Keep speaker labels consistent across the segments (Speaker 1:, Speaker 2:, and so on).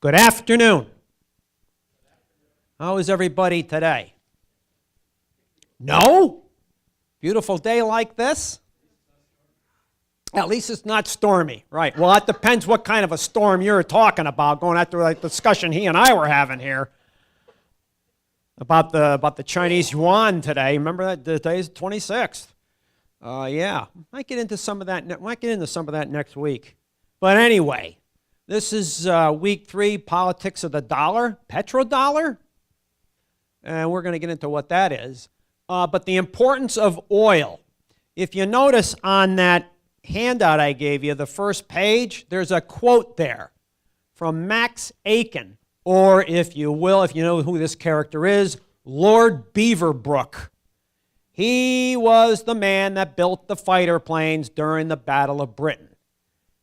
Speaker 1: Good afternoon. How is everybody today? No? Beautiful day like this? At least it's not stormy, right? Well, it depends what kind of a storm you're talking about, going after like the discussion he and I were having here about the Chinese yuan today. Remember that today's 26th. Yeah, might get into some of that next week. But anyway, this is week 3, politics of the dollar, Petro Dollar, and we're going to get into what that is. But the importance of oil. If you notice on that handout I gave you, the first page, there's a quote there from Max Aiken, or if you will, if you know who this character is, Lord Beaverbrook. He was the man that built the fighter planes during the Battle of Britain.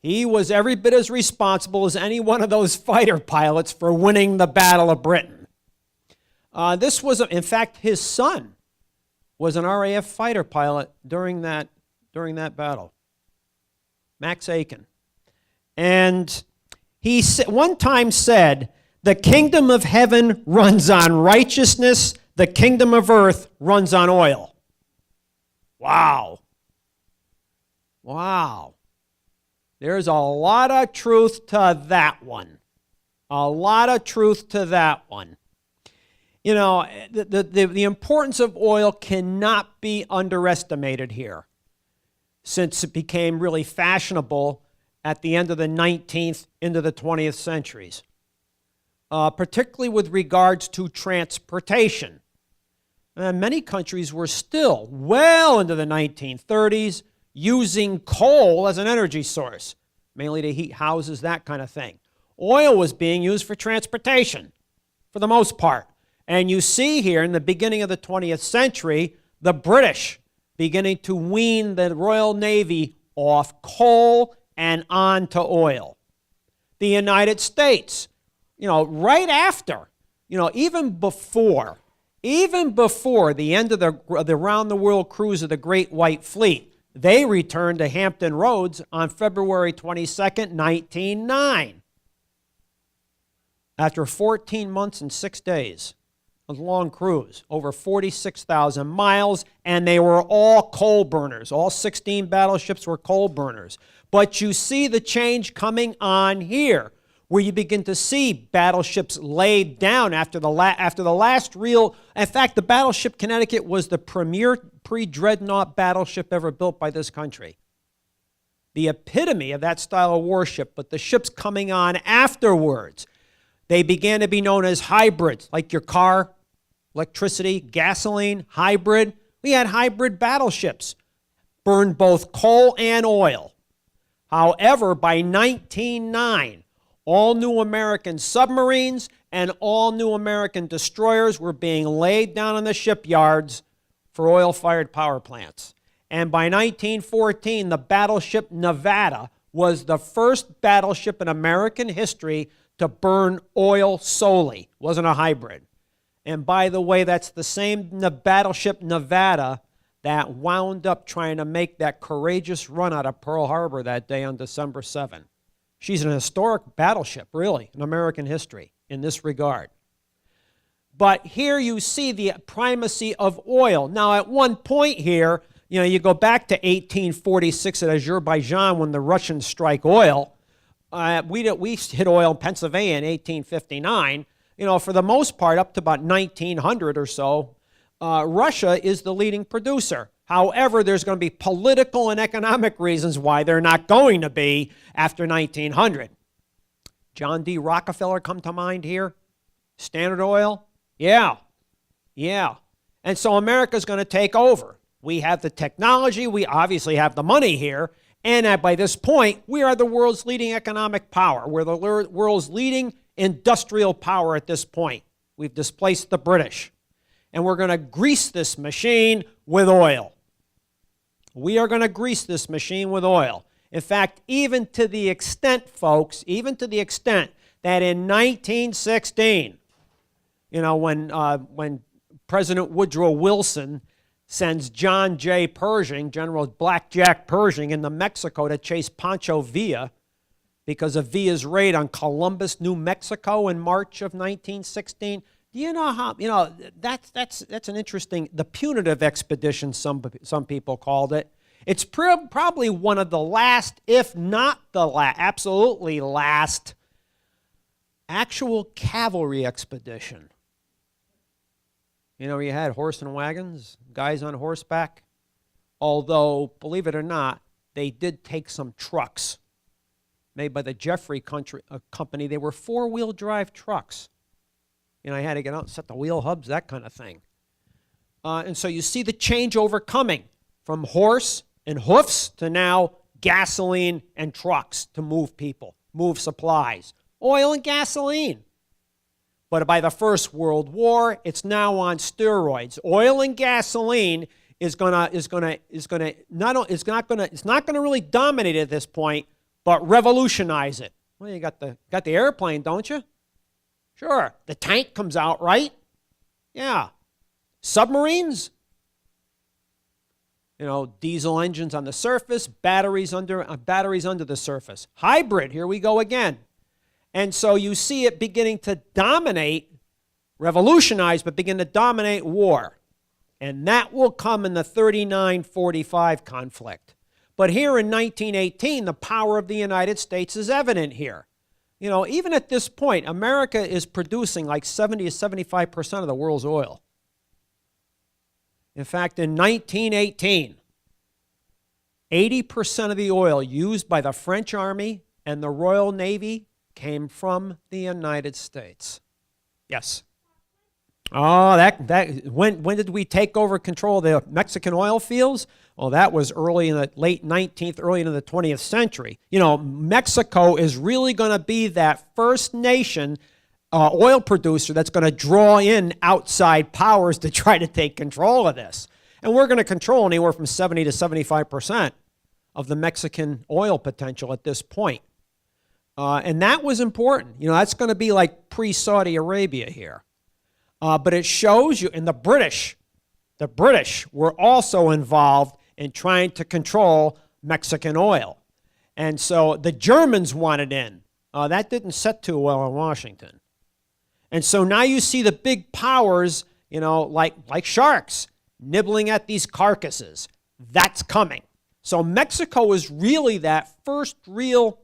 Speaker 1: He was every bit as responsible as any one of those fighter pilots for winning the Battle of Britain. This was, in fact, his son was an RAF fighter pilot during that battle. Max Aiken. And he one time said, "The kingdom of heaven runs on righteousness, the kingdom of earth runs on oil." Wow. Wow. There's a lot of truth to that one. A lot of truth to that one. You know, the importance of oil cannot be underestimated here, since it became really fashionable at the end of the 19th into the 20th centuries, particularly with regards to transportation. Many countries were still, well into the 1930s, using coal as an energy source, mainly to heat houses, that kind of thing. Oil was being used for transportation, for the most part. And you see here in the beginning of the 20th century, the British beginning to wean the Royal Navy off coal and on to oil. The United States, right after, even before the end of the round-the-world cruise of the Great White Fleet, they returned to Hampton Roads on February 22nd, 1909. After 14 months and 6 days. A long cruise, over 46,000 miles, and they were all coal burners. All 16 battleships were coal burners. But you see the change coming on here, where you begin to see battleships laid down after the last real. In fact, the battleship Connecticut was the premier pre-dreadnought battleship ever built by this country. The epitome of that style of warship, but the ships coming on afterwards, they began to be known as hybrids, like your car, electricity, gasoline, hybrid. We had hybrid battleships, burned both coal and oil. However, by 1909, all new American submarines and all new American destroyers were being laid down in the shipyards for oil-fired power plants. And by 1914, the battleship Nevada was the first battleship in American history to burn oil solely. It wasn't a hybrid. And by the way, that's the same battleship Nevada that wound up trying to make that courageous run out of Pearl Harbor that day on December 7. She's an historic battleship, really, in American history in this regard. But here you see the primacy of oil. Now, at one point here, you go back to 1846 at Azerbaijan when the Russians strike oil. We hit oil in Pennsylvania in 1859. For the most part, up to about 1900 or so, Russia is the leading producer. However, there's going to be political and economic reasons why they're not going to be after 1900. John D. Rockefeller come to mind here? Standard Oil? Yeah. And so America's going to take over. We have the technology. We obviously have the money here. And by this point, we are the world's leading economic power. We're the world's leading industrial power at this point. We've displaced the British. And we're going to grease this machine with oil. We are going to grease this machine with oil. In fact, even to the extent, folks, that in 1916, when President Woodrow Wilson sends John J. Pershing, General Blackjack Pershing, into Mexico to chase Pancho Villa, because of Villa's raid on Columbus, New Mexico in March of 1916. Do you know how, that's an interesting, the Punitive Expedition, some people called it. It's probably one of the last, if not the absolutely last, actual cavalry expedition. You had horse and wagons, guys on horseback. Although, believe it or not, they did take some trucks made by the Jeffrey Company. They were four-wheel drive trucks. I had to get out and set the wheel hubs, that kind of thing. And so you see the changeover coming from horse and hoofs to now gasoline and trucks to move people, move supplies, oil and gasoline. But by the First World War, it's now on steroids. Oil and gasoline it's not gonna really dominate at this point, but revolutionize it. Well, you got the airplane, don't you? Sure. The tank comes out, right? Yeah. Submarines? Diesel engines on the surface, batteries under the surface. Hybrid, here we go again. And so you see it beginning to dominate, revolutionize, but begin to dominate war. And that will come in the 39-45 conflict. But here in 1918, the power of the United States is evident here. Even at this point, America is producing like 70 to 75% of the world's oil. In fact, in 1918, 80% of the oil used by the French Army and the Royal Navy came from the United States. Yes. Oh, when did we take over control of the Mexican oil fields? Well, that was early in the late 19th, early into the 20th century. Mexico is really going to be that first nation oil producer that's going to draw in outside powers to try to take control of this. And we're going to control anywhere from 70 to 75% of the Mexican oil potential at this point. And that was important. That's going to be like pre-Saudi Arabia here. But it shows you, and the British were also involved in trying to control Mexican oil. And so the Germans wanted in. That didn't set too well in Washington. And so now you see the big powers, like sharks, nibbling at these carcasses. That's coming. So Mexico is really that first real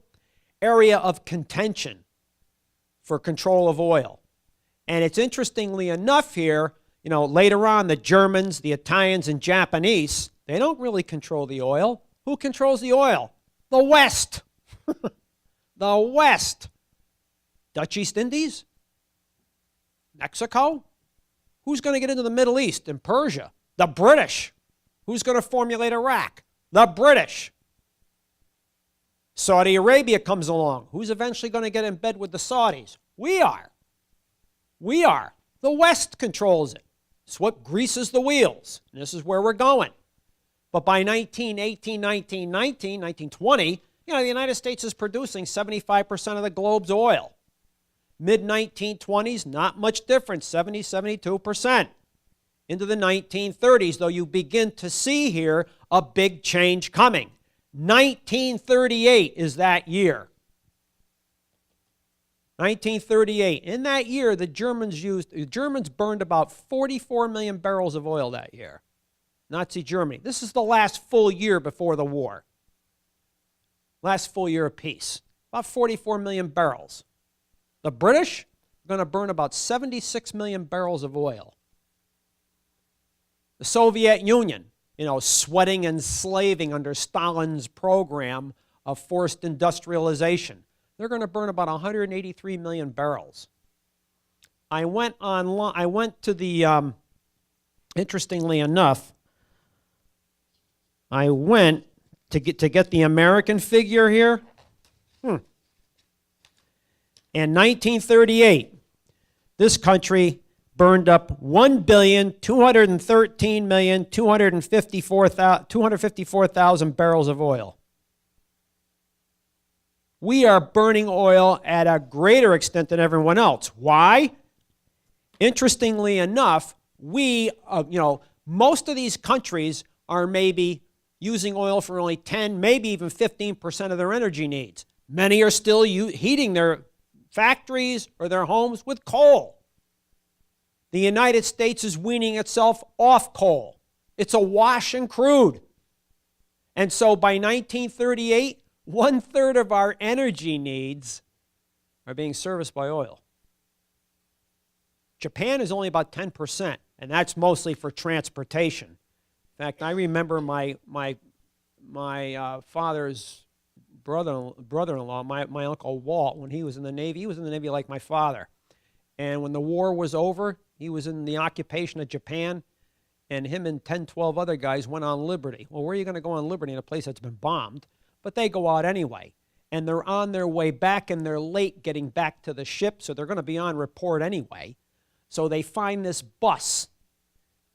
Speaker 1: area of contention for control of oil. And it's interestingly enough here, later on the Germans, the Italians, and Japanese, they don't really control the oil. Who controls the oil? The West. The West. Dutch East Indies? Mexico? Who's going to get into the Middle East and Persia? The British. Who's going to formulate Iraq? The British. Saudi Arabia comes along. Who's eventually going to get in bed with the Saudis? We are. We are. The West controls it. It's what greases the wheels. And this is where we're going. But by 1918, 1919, 1920, the United States is producing 75% of the globe's oil. Mid-1920s, not much difference, 70, 72%. Into the 1930s, though, you begin to see here a big change coming. 1938 is that year. 1938. In that year, the Germans burned about 44 million barrels of oil that year. Nazi Germany. This is the last full year before the war. Last full year of peace. About 44 million barrels. The British are going to burn about 76 million barrels of oil. The Soviet Union, sweating and slaving under Stalin's program of forced industrialization. They're going to burn about 183 million barrels. I went to the, interestingly enough, I went to get the American figure here. In 1938, this country burned up 1,213,254,000 barrels of oil. We are burning oil at a greater extent than everyone else. Why? Interestingly enough, most of these countries are maybe using oil for only 10, maybe even 15% of their energy needs. Many are still heating their factories or their homes with coal. The United States is weaning itself off coal. It's awash in crude. And so by 1938, 1/3 of our energy needs are being serviced by oil. Japan is only about 10%, and that's mostly for transportation. In fact, I remember my father's brother-in-law, my Uncle Walt, when he was in the Navy like my father. And when the war was over, he was in the occupation of Japan, and him and 10, 12 other guys went on liberty. Well, where are you going to go on liberty in a place that's been bombed? But they go out anyway. And they're on their way back, and they're late getting back to the ship, so they're going to be on report anyway. So they find this bus.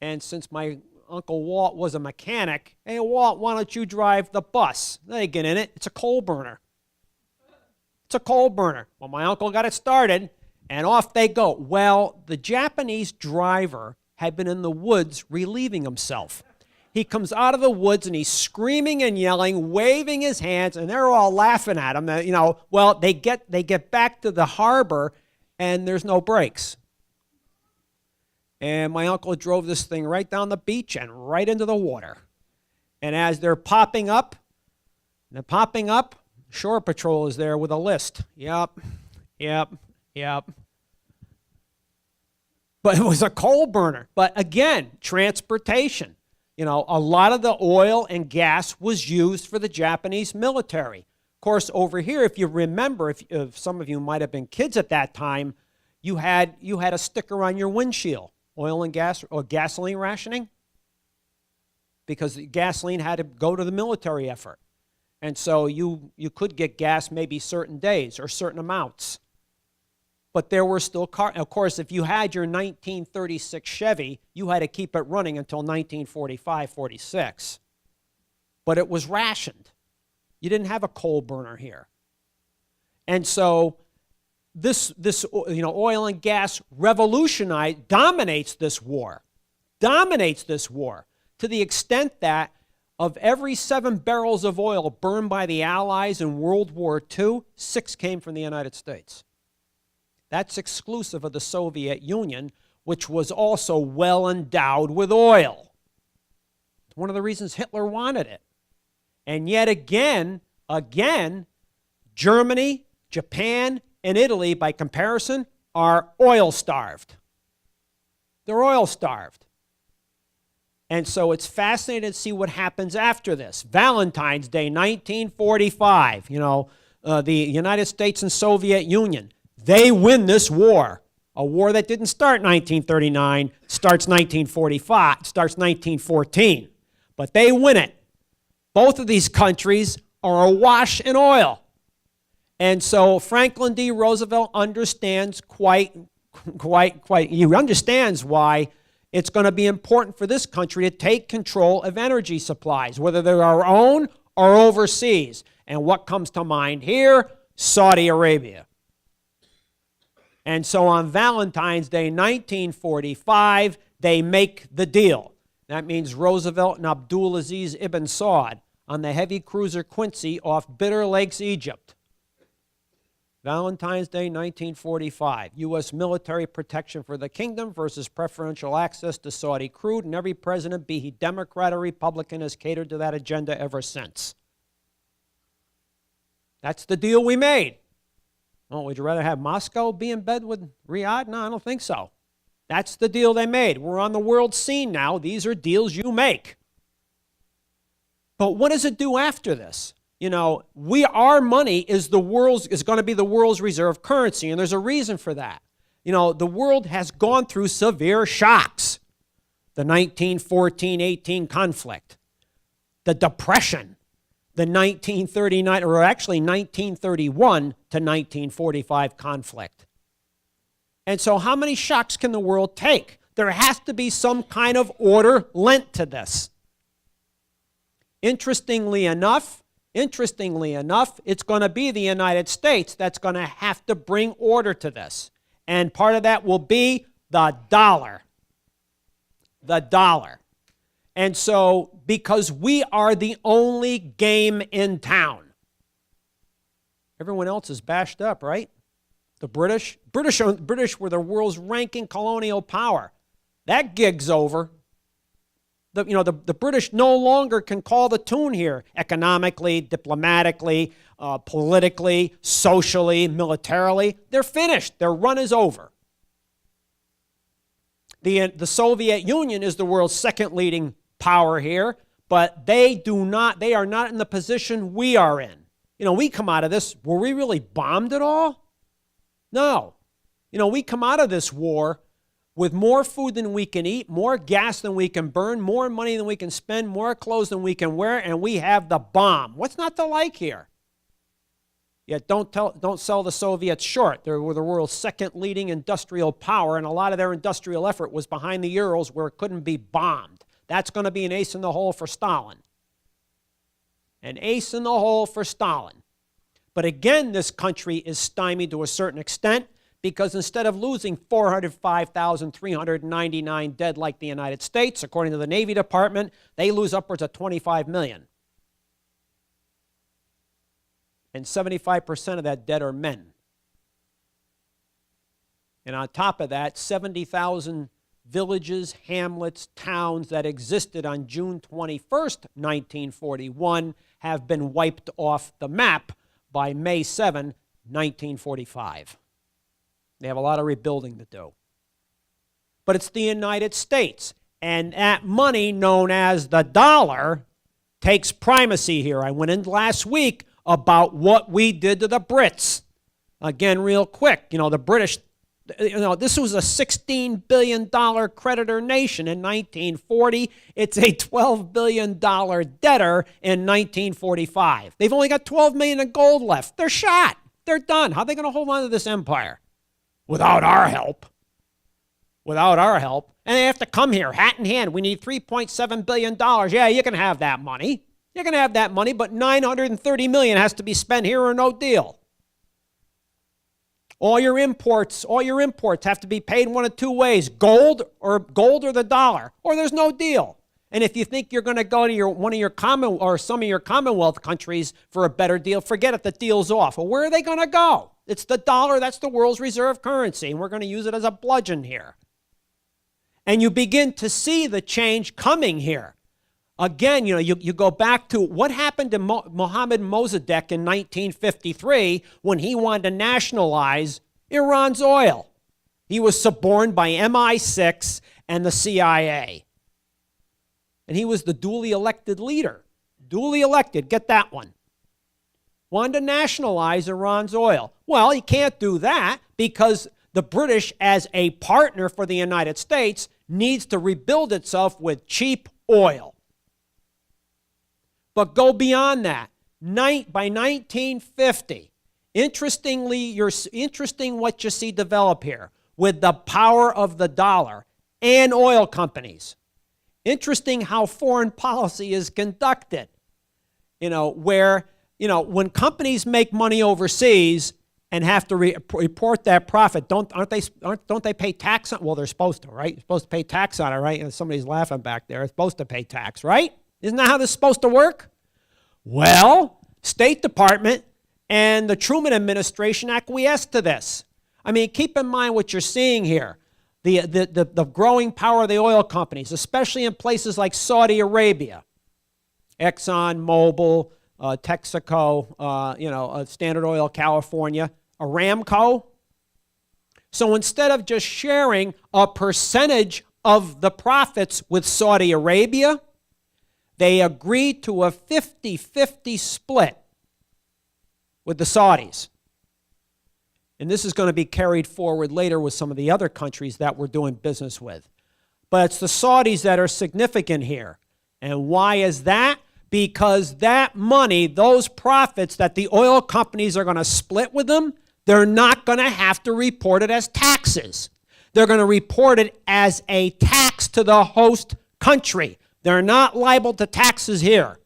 Speaker 1: And since my Uncle Walt was a mechanic, hey, Walt, why don't you drive the bus? They get in it. It's a coal burner. It's a coal burner. Well, my uncle got it started, and off they go. Well, the Japanese driver had been in the woods relieving himself. He comes out of the woods, and he's screaming and yelling, waving his hands, and they're all laughing at him. You know, well, they get back to the harbor, and there's no brakes. And my uncle drove this thing right down the beach and right into the water. And as they're popping up, Shore Patrol is there with a list. Yep. But it was a coal burner. But again, transportation. You know, a lot of the oil and gas was used for the Japanese military. Of course, over here, if you remember, if some of you might have been kids at that time, you had a sticker on your windshield. Oil and gas or gasoline rationing, because the gasoline had to go to the military effort. And so you could get gas maybe certain days or certain amounts. But there were still cars. Of course, if you had your 1936 Chevy, you had to keep it running until 1945, 46. But it was rationed. You didn't have a coal burner here. And so this oil and gas dominates this war to the extent that of every 7 barrels of oil burned by the Allies in World War II, 6 came from the United States. That's exclusive of the Soviet Union, which was also well endowed with oil. It's one of the reasons Hitler wanted it. And yet again, Germany, Japan, and Italy, by comparison, are oil-starved. They're oil-starved. And so it's fascinating to see what happens after this. Valentine's Day, 1945, the United States and Soviet Union, they win this war. A war that didn't start in 1939, starts 1914. But they win it. Both of these countries are awash in oil. And so Franklin D. Roosevelt understands he understands why it's going to be important for this country to take control of energy supplies, whether they're our own or overseas. And what comes to mind here? Saudi Arabia. And so on Valentine's Day, 1945, they make the deal. That means Roosevelt and Abdulaziz ibn Saud on the heavy cruiser Quincy off Bitter Lakes, Egypt. Valentine's Day, 1945. U.S. military protection for the kingdom versus preferential access to Saudi crude, and every president, be he Democrat or Republican, has catered to that agenda ever since. That's the deal we made. Oh, would you rather have Moscow be in bed with Riyadh? No, I don't think so. That's the deal they made. We're on the world scene now. These are deals you make. But what does it do after this? Our money is going to be the world's reserve currency, and there's a reason for that. The world has gone through severe shocks. The 1914-18 conflict, the Depression, the 1939, or actually 1931 to 1945 conflict. And so how many shocks can the world take? There has to be some kind of order lent to this. Interestingly enough, it's going to be the United States that's going to have to bring order to this. And part of that will be the dollar. The dollar. And so, because we are the only game in town, Everyone else is bashed up, right? The British were the world's ranking colonial power. That gig's over. The British no longer can call the tune here economically, diplomatically, politically, socially, militarily. They're finished. Their run is over. The Soviet Union is the world's second leading power here, but they are not in the position we are in. We come out of this, were we really bombed at all? No. We come out of this war with more food than we can eat, more gas than we can burn, more money than we can spend, more clothes than we can wear, and we have the bomb. What's not to like here? Yet don't sell the Soviets short. They were the world's second leading industrial power, and a lot of their industrial effort was behind the Urals where it couldn't be bombed. That's going to be an ace in the hole for Stalin. An ace in the hole for Stalin. But again, this country is stymied to a certain extent because instead of losing 405,399 dead like the United States, according to the Navy Department, they lose upwards of 25 million. And 75% of that dead are men. And on top of that, 70,000 villages, hamlets, towns that existed on June 21st, 1941 have been wiped off the map by May 7, 1945. They have a lot of rebuilding to do. But it's the United States, and that money known as the dollar takes primacy here. I went in last week about what we did to the Brits. Again, real quick, the British, this was a $16 billion creditor nation in 1940. It's a $12 billion debtor in 1945. They've only got $12 million in gold left. They're shot. They're done. How are they going to hold on to this empire? Without our help. Without our help. And they have to come here, hat in hand. We need $3.7 billion. Yeah, you can have that money. You can have that money, but $930 million has to be spent here or no deal. All your imports have to be paid one of two ways, gold or the dollar, or there's no deal. And if you think you're going to go to some of your Commonwealth countries for a better deal, forget it, the deal's off. Well, where are they going to go? It's the dollar, that's the world's reserve currency, and we're going to use it as a bludgeon here. And you begin to see the change coming here. Again, you go back to what happened to Mohammad Mossadegh in 1953 when he wanted to nationalize Iran's oil. He was suborned by MI6 and the CIA. And he was the duly elected leader. Duly elected, get that one. Wanted to nationalize Iran's oil. Well, he can't do that because the British, as a partner for the United States, needs to rebuild itself with cheap oil. But go beyond that. By 1950, interesting what you see develop here with the power of the dollar and oil companies. Interesting how foreign policy is conducted. Where when companies make money overseas and have to report that profit, don't they pay tax on? Well, they're supposed to, right? You're supposed to pay tax on it, right? And somebody's laughing back there. It's supposed to pay tax, right? Isn't that how this is supposed to work? Well, State Department and the Truman administration acquiesced to this. I mean, keep in mind what you're seeing here. The growing power of the oil companies, especially in places like Saudi Arabia, Exxon, Mobil, Texaco, Standard Oil, California, Aramco. So instead of just sharing a percentage of the profits with Saudi Arabia, they agreed to a 50-50 split with the Saudis. And this is going to be carried forward later with some of the other countries that we're doing business with. But it's the Saudis that are significant here. And why is that? Because that money, those profits that the oil companies are going to split with them, they're not going to have to report it as taxes. They're going to report it as a tax to the host country. They're not liable to taxes here.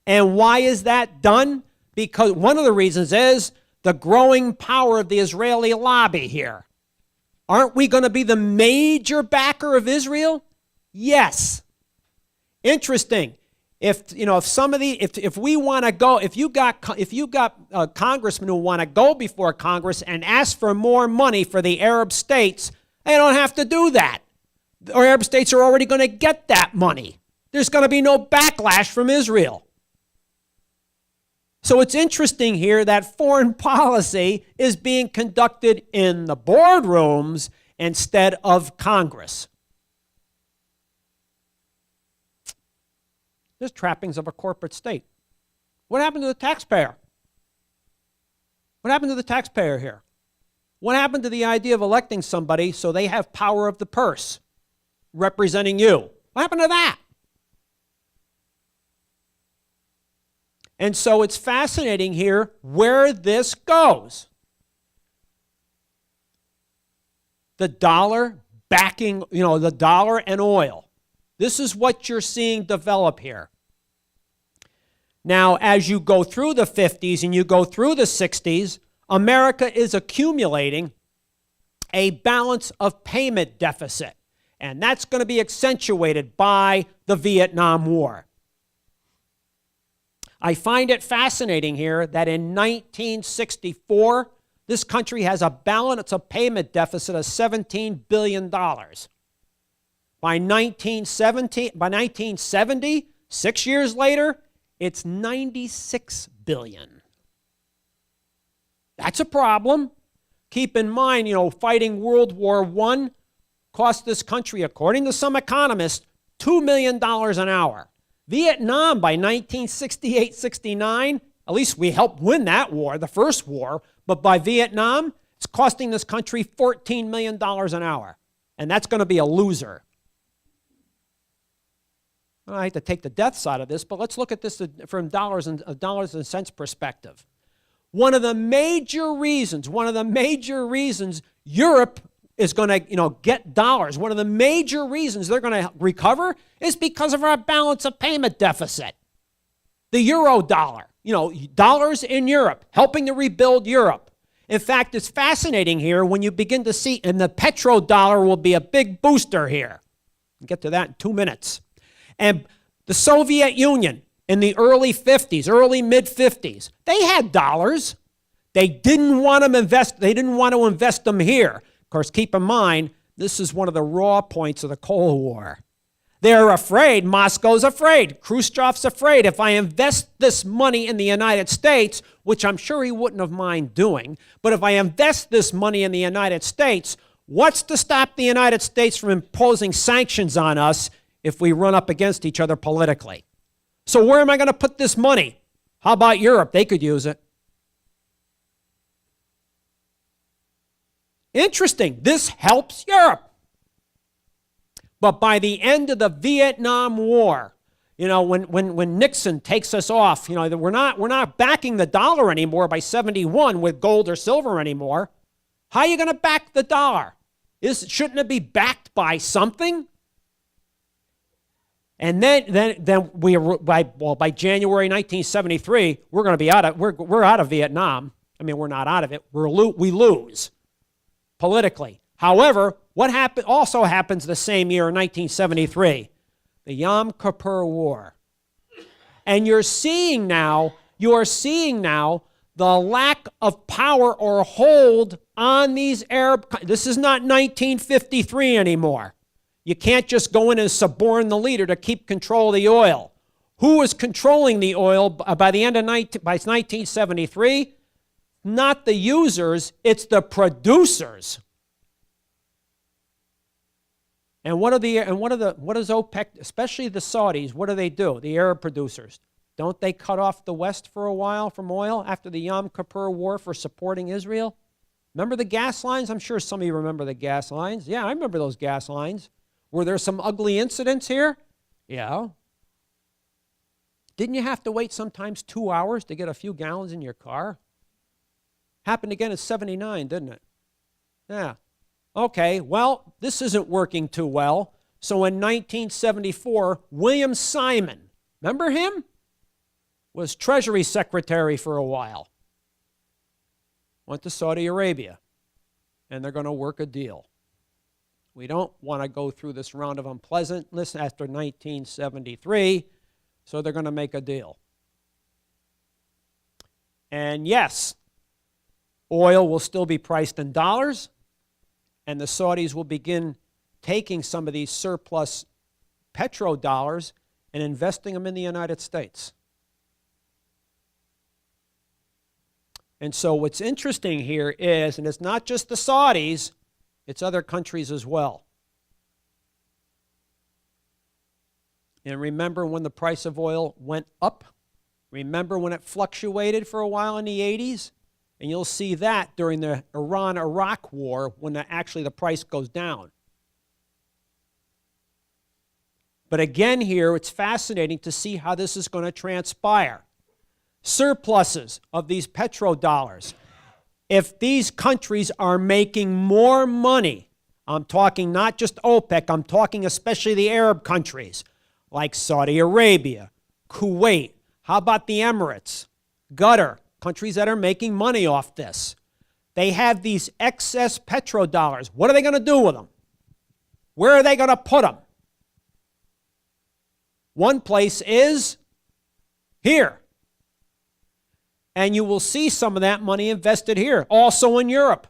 Speaker 1: And why is that done? Because one of the reasons is the growing power of the Israeli lobby here. Aren't we going to be the major backer of Israel? Yes. Interesting. if we want to go, if you got congressmen who want to go before Congress and ask for more money for the Arab states, they don't have to do that. The Arab states are already going to get that money. There's going to be no backlash from Israel. So it's interesting here that foreign policy is being conducted in the boardrooms instead of Congress. There's trappings of a corporate state. What happened to the taxpayer? What happened to the taxpayer here? What happened to the idea of electing somebody so they have power of the purse representing you? What happened to that? And so it's fascinating here where this goes. The dollar backing, the dollar and oil. This is what you're seeing develop here. Now, as you go through the 50s and you go through the 60s, America is accumulating a balance of payment deficit. And that's going to be accentuated by the Vietnam War. I find it fascinating here that in 1964, this country has a balance of payment deficit of $17 billion. By 1970, 6 years later, it's $96 billion. That's a problem. Keep in mind, fighting World War I cost this country, according to some economists, $2 million an hour. Vietnam, by 1968-69, at least we helped win that war, the first war, but by Vietnam, it's costing this country $14 million an hour. And that's going to be a loser. I hate to take the death side of this, but let's look at this from dollars and cents perspective. One of the major reasons Europe is going to get dollars, one of the major reasons they're going to recover is because of our balance of payment deficit. The euro dollar, dollars in Europe, helping to rebuild Europe. In fact, it's fascinating here when you begin to see, and the Petro Dollar will be a big booster here. I'll get to that in 2 minutes. And the Soviet Union in the early 50s, early mid-50s, they had dollars. They didn't want to invest them here. Of course, keep in mind, this is one of the raw points of the Cold War. They're afraid, Moscow's afraid, Khrushchev's afraid, if I invest this money in the United States, which I'm sure he wouldn't have mind doing, but if I invest this money in the United States, what's to stop the United States from imposing sanctions on us if we run up against each other politically? So where am I going to put this money? How about Europe? They could use it. Interesting. This helps Europe. But by the end of the Vietnam War, when Nixon takes us off, we're not backing the dollar anymore by 71 with gold or silver anymore. How are you going to back the dollar? Shouldn't it be backed by something? And then by January 1973, we're going to be out of Vietnam. I mean, we're not out of it. We lose politically. However, what also happens the same year in 1973? The Yom Kippur War. And you're seeing now the lack of power or hold on these Arab countries. This is not 1953 anymore. You can't just go in and suborn the leader to keep control of the oil. Who was controlling the oil by the end of 1973? Not the users, it's the producers. And what does OPEC, especially the Saudis, what do? The Arab producers. Don't they cut off the West for a while from oil after the Yom Kippur War for supporting Israel? Remember the gas lines? I'm sure some of you remember the gas lines. Yeah, I remember those gas lines. Were there some ugly incidents here? Yeah. Didn't you have to wait sometimes 2 hours to get a few gallons in your car? Happened again in 79, didn't it? Yeah. Okay, well, this isn't working too well. So in 1974, William Simon, remember him? Was Treasury Secretary for a while. Went to Saudi Arabia, and they're going to work a deal. We don't want to go through this round of unpleasantness after 1973, So they're going to make a deal. And yes, oil will still be priced in dollars, and the Saudis will begin taking some of these surplus petrodollars and investing them in the United States. And so what's interesting here is, and it's not just the Saudis, it's other countries as well. And remember when the price of oil went up? Remember when it fluctuated for a while in the 80s? And you'll see that during the Iran-Iraq war when actually the price goes down. But again here, it's fascinating to see how this is going to transpire. Surpluses of these petrodollars. If these countries are making more money, I'm talking not just OPEC, I'm talking especially the Arab countries like Saudi Arabia, Kuwait, how about the Emirates, Qatar, countries that are making money off this. They have these excess petrodollars. What are they going to do with them? Where are they going to put them? One place is here. And you will see some of that money invested here, also in Europe.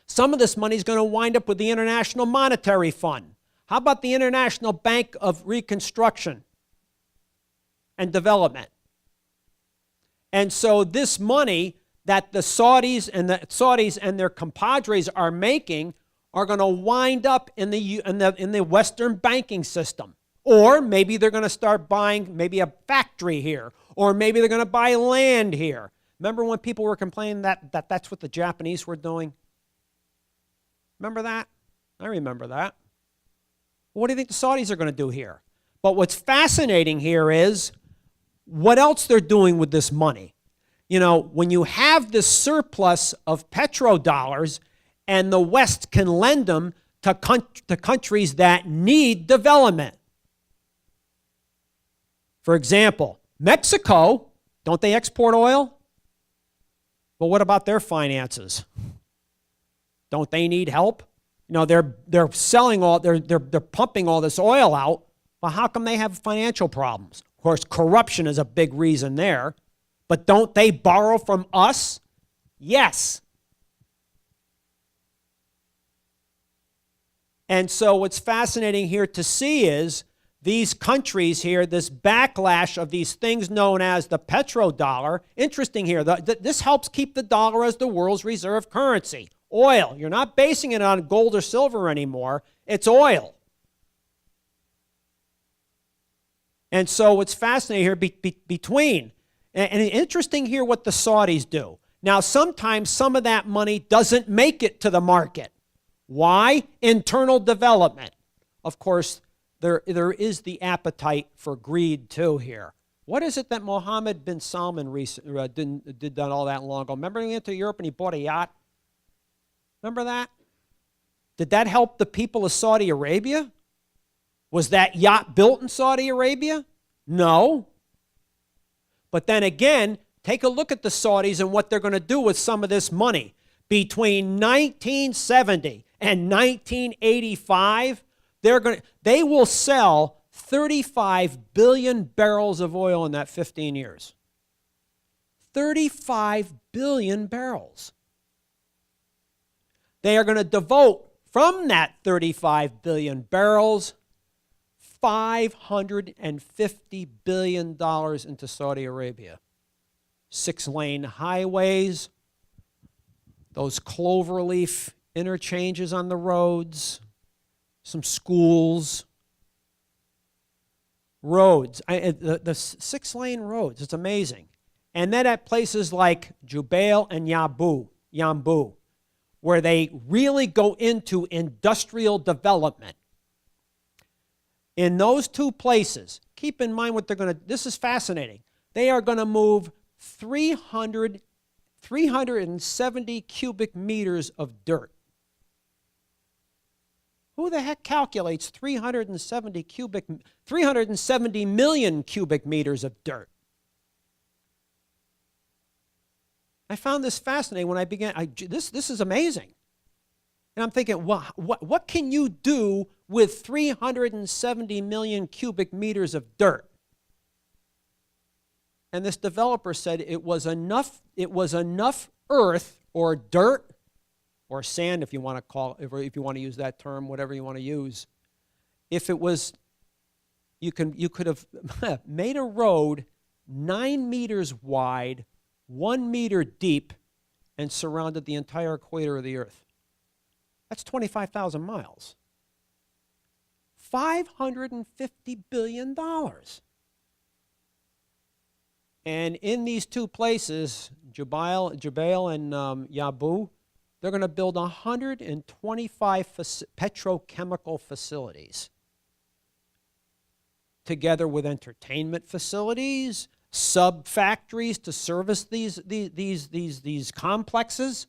Speaker 1: Some of this money is going to wind up with the International Monetary Fund. How about the International Bank of Reconstruction and Development? And so this money that the Saudis and their compadres are making are going to wind up in the Western banking system. Or maybe they're going to start buying maybe a factory here, or maybe they're going to buy land here. Remember when people were complaining that that's what the Japanese were doing? Remember that? I remember that. What do you think the Saudis are going to do here? But what's fascinating here is what else they're doing with this money. You know, when you have this surplus of petrodollars and the West can lend them to countries that need development. For example, Mexico, don't they export oil? But what about their finances? Don't they need help? You know, they're selling all, they're pumping all this oil out, but how come they have financial problems? Of course, corruption is a big reason there, but don't they borrow from us? Yes. And so what's fascinating here to see is these countries here, this backlash of these things known as the petrodollar. Interesting here, this helps keep the dollar as the world's reserve currency. Oil, you're not basing it on gold or silver anymore, it's oil. And so what's fascinating here between, and interesting here what the Saudis do. Now sometimes some of that money doesn't make it to the market. Why? Internal development. Of course, there is the appetite for greed too here. What is it that Mohammed bin Salman did that all that long ago? Remember he went to Europe and he bought a yacht? Remember that? Did that help the people of Saudi Arabia? Was that yacht built in Saudi Arabia? No. But then again, take a look at the Saudis and what they're going to do with some of this money. Between 1970 and 1985, they will sell 35 billion barrels of oil in that 15 years. 35 billion barrels. They are going to devote from that 35 billion barrels $550 billion into Saudi Arabia. 6-lane highways, those cloverleaf interchanges on the roads, some schools, roads, the 6-lane roads, it's amazing. And then at places like Jubail and Yambu, where they really go into industrial development. In those two places, keep in mind what they're going to, this is fascinating, they are going to move 370 cubic meters of dirt. Who the heck calculates 370 million cubic meters of dirt? I found this fascinating when I began. This is amazing. And I'm thinking, well, what can you do with 370 million cubic meters of dirt? And this developer said it was enough earth or dirt or sand, if you want to call it, if you want to use that term, whatever you want to use. If it was, you could have made a road 9 meters wide, 1 meter deep, and surrounded the entire equator of the earth. That's 25,000 miles. $550 billion. And in these two places, Jubail and Yabu, they're going to build 125 petrochemical facilities, together with entertainment facilities, sub-factories to service these complexes.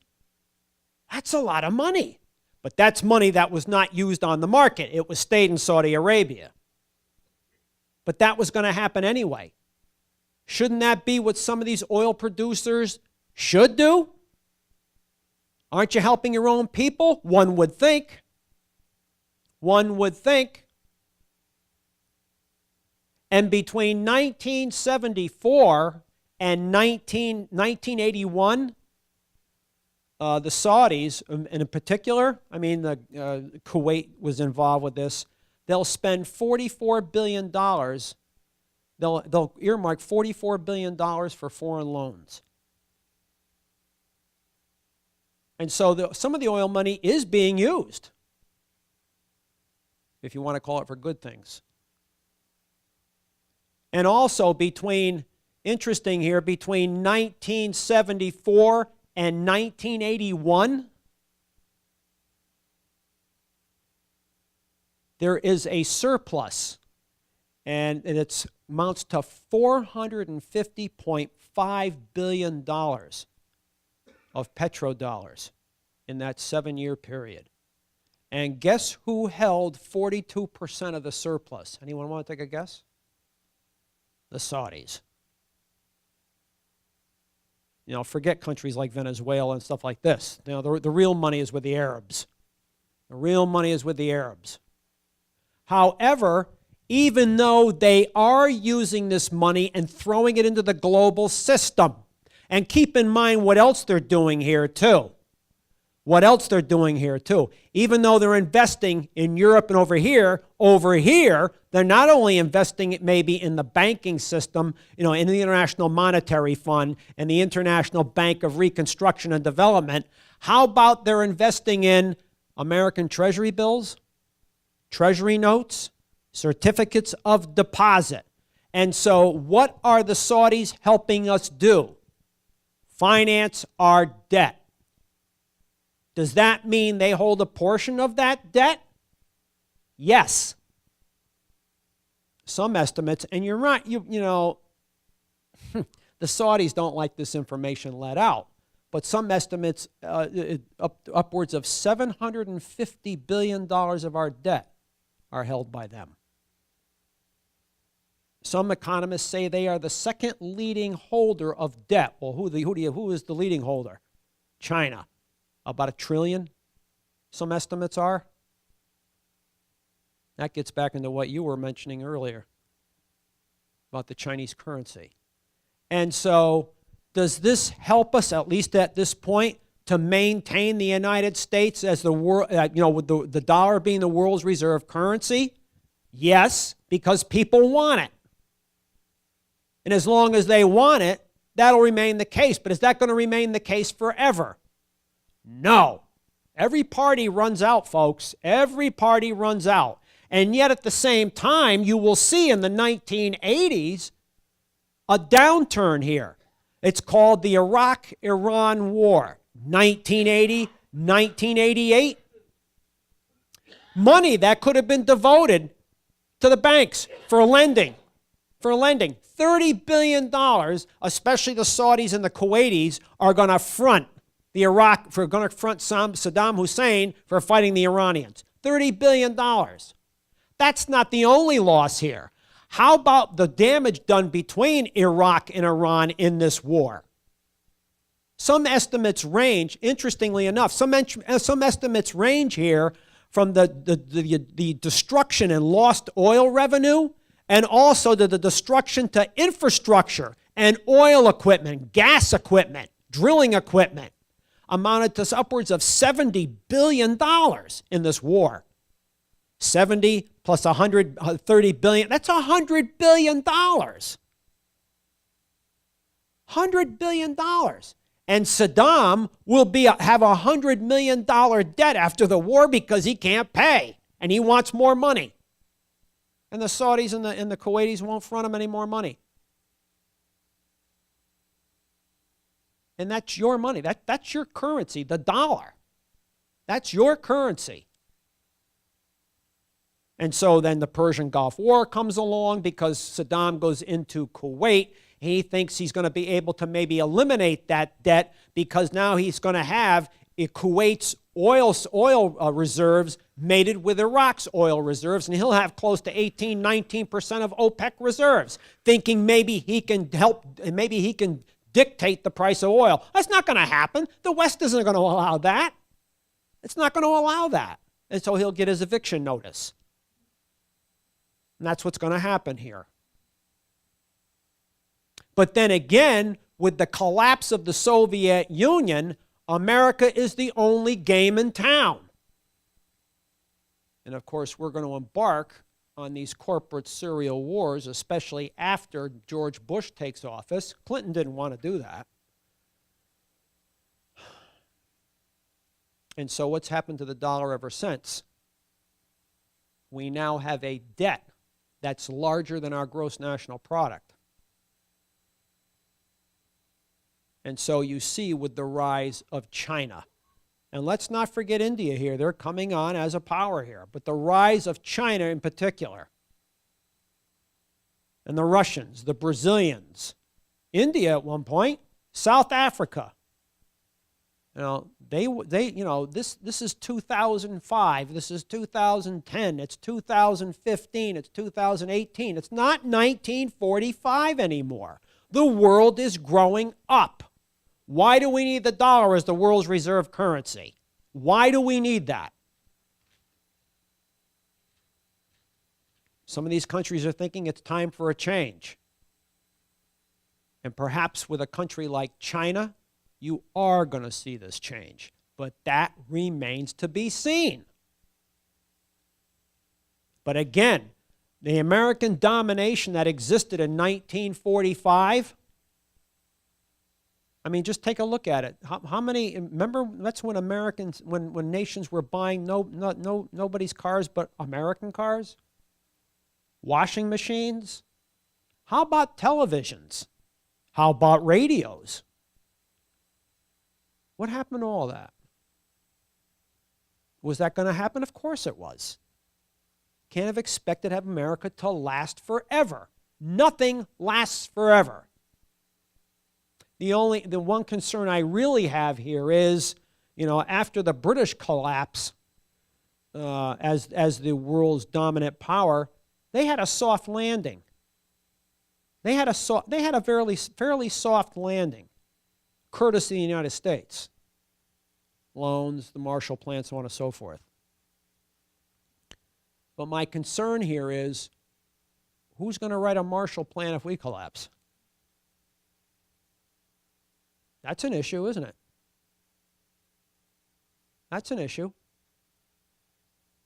Speaker 1: That's a lot of money. But that's money that was not used on the market. It was stayed in Saudi Arabia. But that was going to happen anyway. Shouldn't that be what some of these oil producers should do? Aren't you helping your own people? One would think. One would think. And between 1974 and 1981, the Saudis, and in particular, I mean, Kuwait was involved with this, they'll spend $44 billion. They'll earmark $44 billion for foreign loans. And so some of the oil money is being used, if you want to call it for good things. And also interesting here, between 1974 and 1981, there is a surplus, and it amounts to $450.5 billion of petrodollars in that 7-year period. And guess who held 42% of the surplus? Anyone want to take a guess? The Saudis. You know, forget countries like Venezuela and stuff like this. You know, the real money is with the Arabs. The real money is with the Arabs. However, even though they are using this money and throwing it into the global system, and keep in mind what else they're doing here too. What else they're doing here too. Even though they're investing in Europe and over here, they're not only investing it maybe in the banking system, you know, in the International Monetary Fund and the International Bank of Reconstruction and Development. How about they're investing in American Treasury bills, Treasury notes, certificates of deposit? And so what are the Saudis helping us do? Finance our debt. Does that mean they hold a portion of that debt? Yes. Some estimates, and you're right, you know, the Saudis don't like this information let out, but some estimates, upwards of $750 billion of our debt are held by them. Some economists say they are the second leading holder of debt. Well, who is the leading holder? China. About $1 trillion, some estimates are. That gets back into what you were mentioning earlier about the Chinese currency. And so, does this help us, at least at this point, to maintain the United States as the world, with the dollar being the world's reserve currency? Yes, because people want it. And as long as they want it, that'll remain the case. But is that going to remain the case forever? No. Every party runs out, folks. Every party runs out. And yet at the same time, you will see in the 1980s a downturn here. It's called the Iraq-Iran War, 1980, 1988. Money that could have been devoted to the banks for lending. $30 billion, especially the Saudis and the Kuwaitis, are going to front Saddam Hussein for fighting the Iranians. $30 billion. That's not the only loss here. How about the damage done between Iraq and Iran in this war? Some estimates range, interestingly enough, some estimates range here from the destruction and lost oil revenue, and also the destruction to infrastructure and oil equipment, gas equipment, drilling equipment amounted to upwards of $70 billion in this war. 70 plus 130 billion, that's $100 billion. $100 billion. And Saddam will have a $100 million debt after the war because he can't pay and he wants more money. And the Saudis and the Kuwaitis won't front him any more money. And that's your money. That's your currency, the dollar. That's your currency. And so then the Persian Gulf War comes along because Saddam goes into Kuwait. He thinks he's going to be able to maybe eliminate that debt because now he's going to have Kuwait's oil reserves mated with Iraq's oil reserves, and he'll have close to 18-19% of OPEC reserves, thinking maybe he can maybe he can dictate the price of oil. That's not going to happen. The West isn't going to allow that. It's not going to allow that. And so he'll get his eviction notice. And that's what's going to happen here. But then again, with the collapse of the Soviet Union, America is the only game in town. And of course, we're going to embark on these corporate serial wars, especially after George Bush takes office. Clinton didn't want to do that. And so what's happened to the dollar ever since? We now have a debt that's larger than our gross national product. And so you see with the rise of China. And let's not forget India here. They're coming on as a power here. But the rise of China in particular. And the Russians, the Brazilians. India at one point. South Africa. You know, this is 2005. This is 2010. It's 2015. It's 2018. It's not 1945 anymore. The world is growing up. Why do we need the dollar as the world's reserve currency? Why do we need that? Some of these countries are thinking it's time for a change. And perhaps with a country like China, you are going to see this change. But that remains to be seen. But again, the American domination that existed in 1945, I mean, just take a look at it. How many, remember, that's when Americans, when nations were buying nobody's cars but American cars? Washing machines? How about televisions? How about radios? What happened to all that? Was that going to happen? Of course it was. Can't have expected to have America to last forever. Nothing lasts forever. The one concern I really have here is, you know, after the British collapse as the world's dominant power, they had a soft landing. They had a fairly soft landing, courtesy of the United States. Loans, the Marshall Plan, so on and so forth. But my concern here is, who's going to write a Marshall Plan if we collapse? That's an issue, isn't it? That's an issue.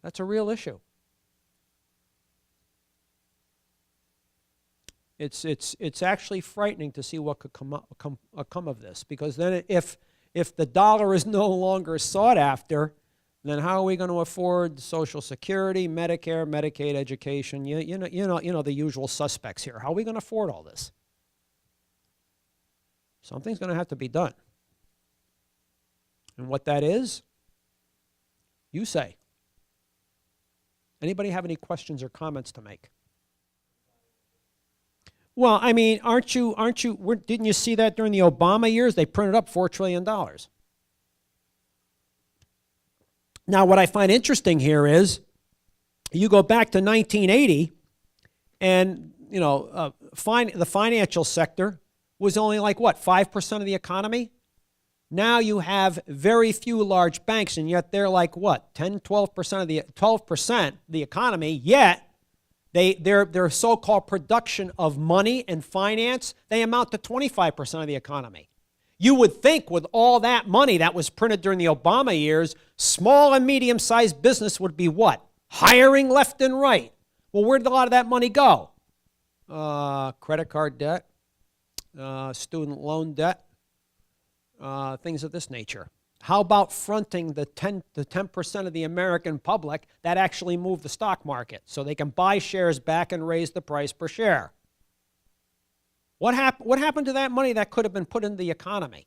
Speaker 1: That's a real issue. It's actually frightening to see what could come of this, because then if the dollar is no longer sought after, then how are we going to afford Social Security, Medicare, Medicaid, education? You know the usual suspects here. How are we going to afford all this? Something's going to have to be done. And what that is, you say. Anybody have any questions or comments to make? Well, I mean, didn't you see that during the Obama years? They printed up $4 trillion. Now, what I find interesting here is, you go back to 1980, and, you know, the financial sector was only like, what, 5% of the economy? Now you have very few large banks, and yet they're like, what, 10, 12% of the economy, yet Their so-called production of money and finance, they amount to 25% of the economy. You would think with all that money that was printed during the Obama years, small and medium-sized business would be what? Hiring left and right. Well, where did a lot of that money go? Credit card debt, student loan debt, things of this nature. How about fronting the 10% of the American public that actually move the stock market so they can buy shares back and raise the price per share? What happened to that money that could have been put into the economy?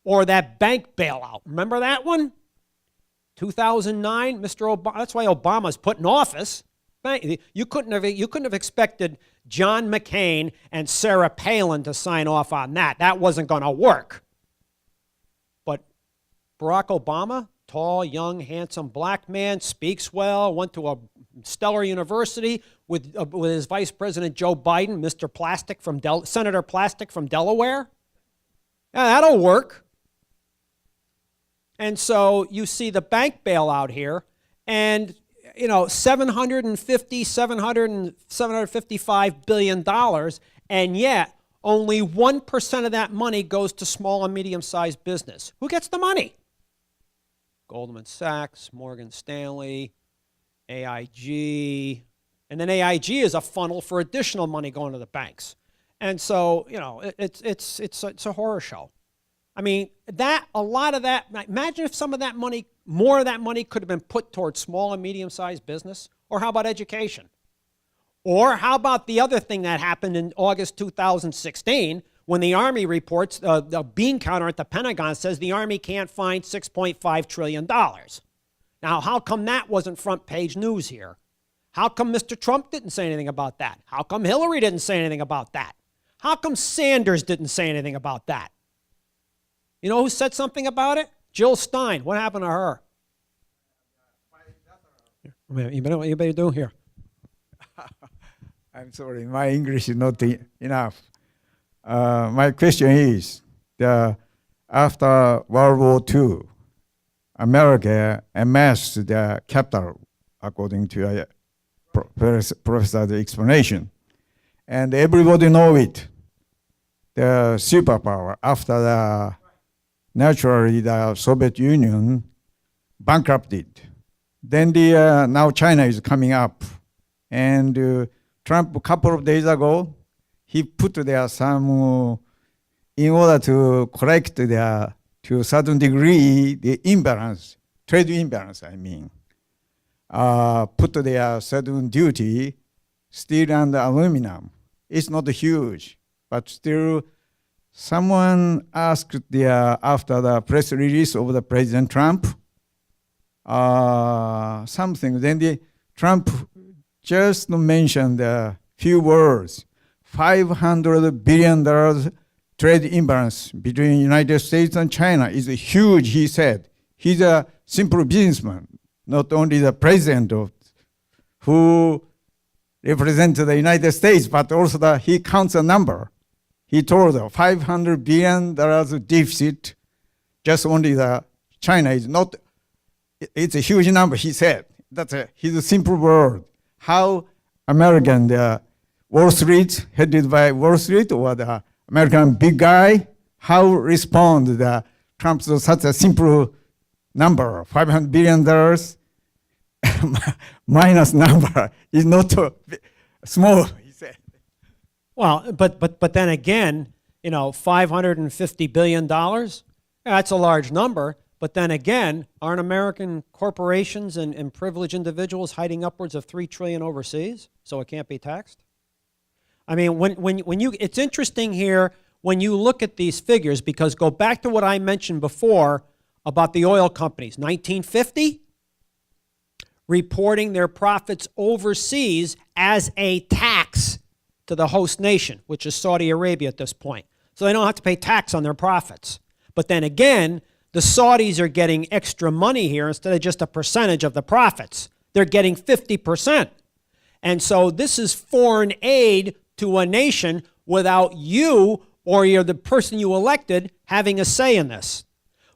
Speaker 1: Or that bank bailout. Remember that one? 2009, Mr. Obama. That's why Obama's put in office. You couldn't have expected John McCain and Sarah Palin to sign off on that. That wasn't going to work. But Barack Obama, tall, young, handsome black man, speaks well, went to a stellar university with his Vice President Joe Biden, Mr. Plastic from Senator Plastic from Delaware. Yeah, that'll work. And so you see the bank bailout here, and $755 billion, and yet only 1% of that money goes to small and medium-sized business. Who gets the money? Goldman Sachs, Morgan Stanley, AIG, and then AIG is a funnel for additional money going to the banks. And so, it's a horror show. I mean, a lot of that, imagine if some of that money, more of that money could have been put towards small and medium-sized business. Or how about education? Or how about the other thing that happened in August 2016 when the Army reports, the bean counter at the Pentagon says the Army can't find $6.5 trillion. Now, how come that wasn't front page news here? How come Mr. Trump didn't say anything about that? How come Hillary didn't say anything about that? How come Sanders didn't say anything about that? You know who said something about it? Jill Stein. What happened to her? You better do here.
Speaker 2: I'm sorry, my English is not enough. My question is, after World War II, America amassed the capital, according to Professor's explanation. And everybody know it. The superpower, after naturally the Soviet Union bankrupted. Then now China is coming up. And Trump, a couple of days ago, he put there some, in order to correct to a certain degree, the imbalance, trade imbalance, I mean, put there certain duty, steel and aluminum. It's not huge, but still, someone asked after the press release of the President Trump, something. Then Trump just mentioned a few words, $500 billion trade imbalance between United States and China is huge, he said. He's a simple businessman, not only the president who represents the United States, but also he counts a number. He told $500 billion deficit, just only the China is not, it's a huge number, he said. That's his simple word. How American, the Wall Street, headed by Wall Street, or the American big guy, how respond the Trump's such a simple number, $500 billion minus number is not small, he said.
Speaker 1: Well, but then again, $550 billion, that's a large number. But then again, aren't American corporations and privileged individuals hiding upwards of $3 trillion overseas, so it can't be taxed? I mean, it's interesting here when you look at these figures, because go back to what I mentioned before about the oil companies. 1950, reporting their profits overseas as a tax to the host nation, which is Saudi Arabia at this point. So they don't have to pay tax on their profits. But then again, the Saudis are getting extra money here instead of just a percentage of the profits. They're getting 50%. And so this is foreign aid to a nation without you or you're the person you elected having a say in this.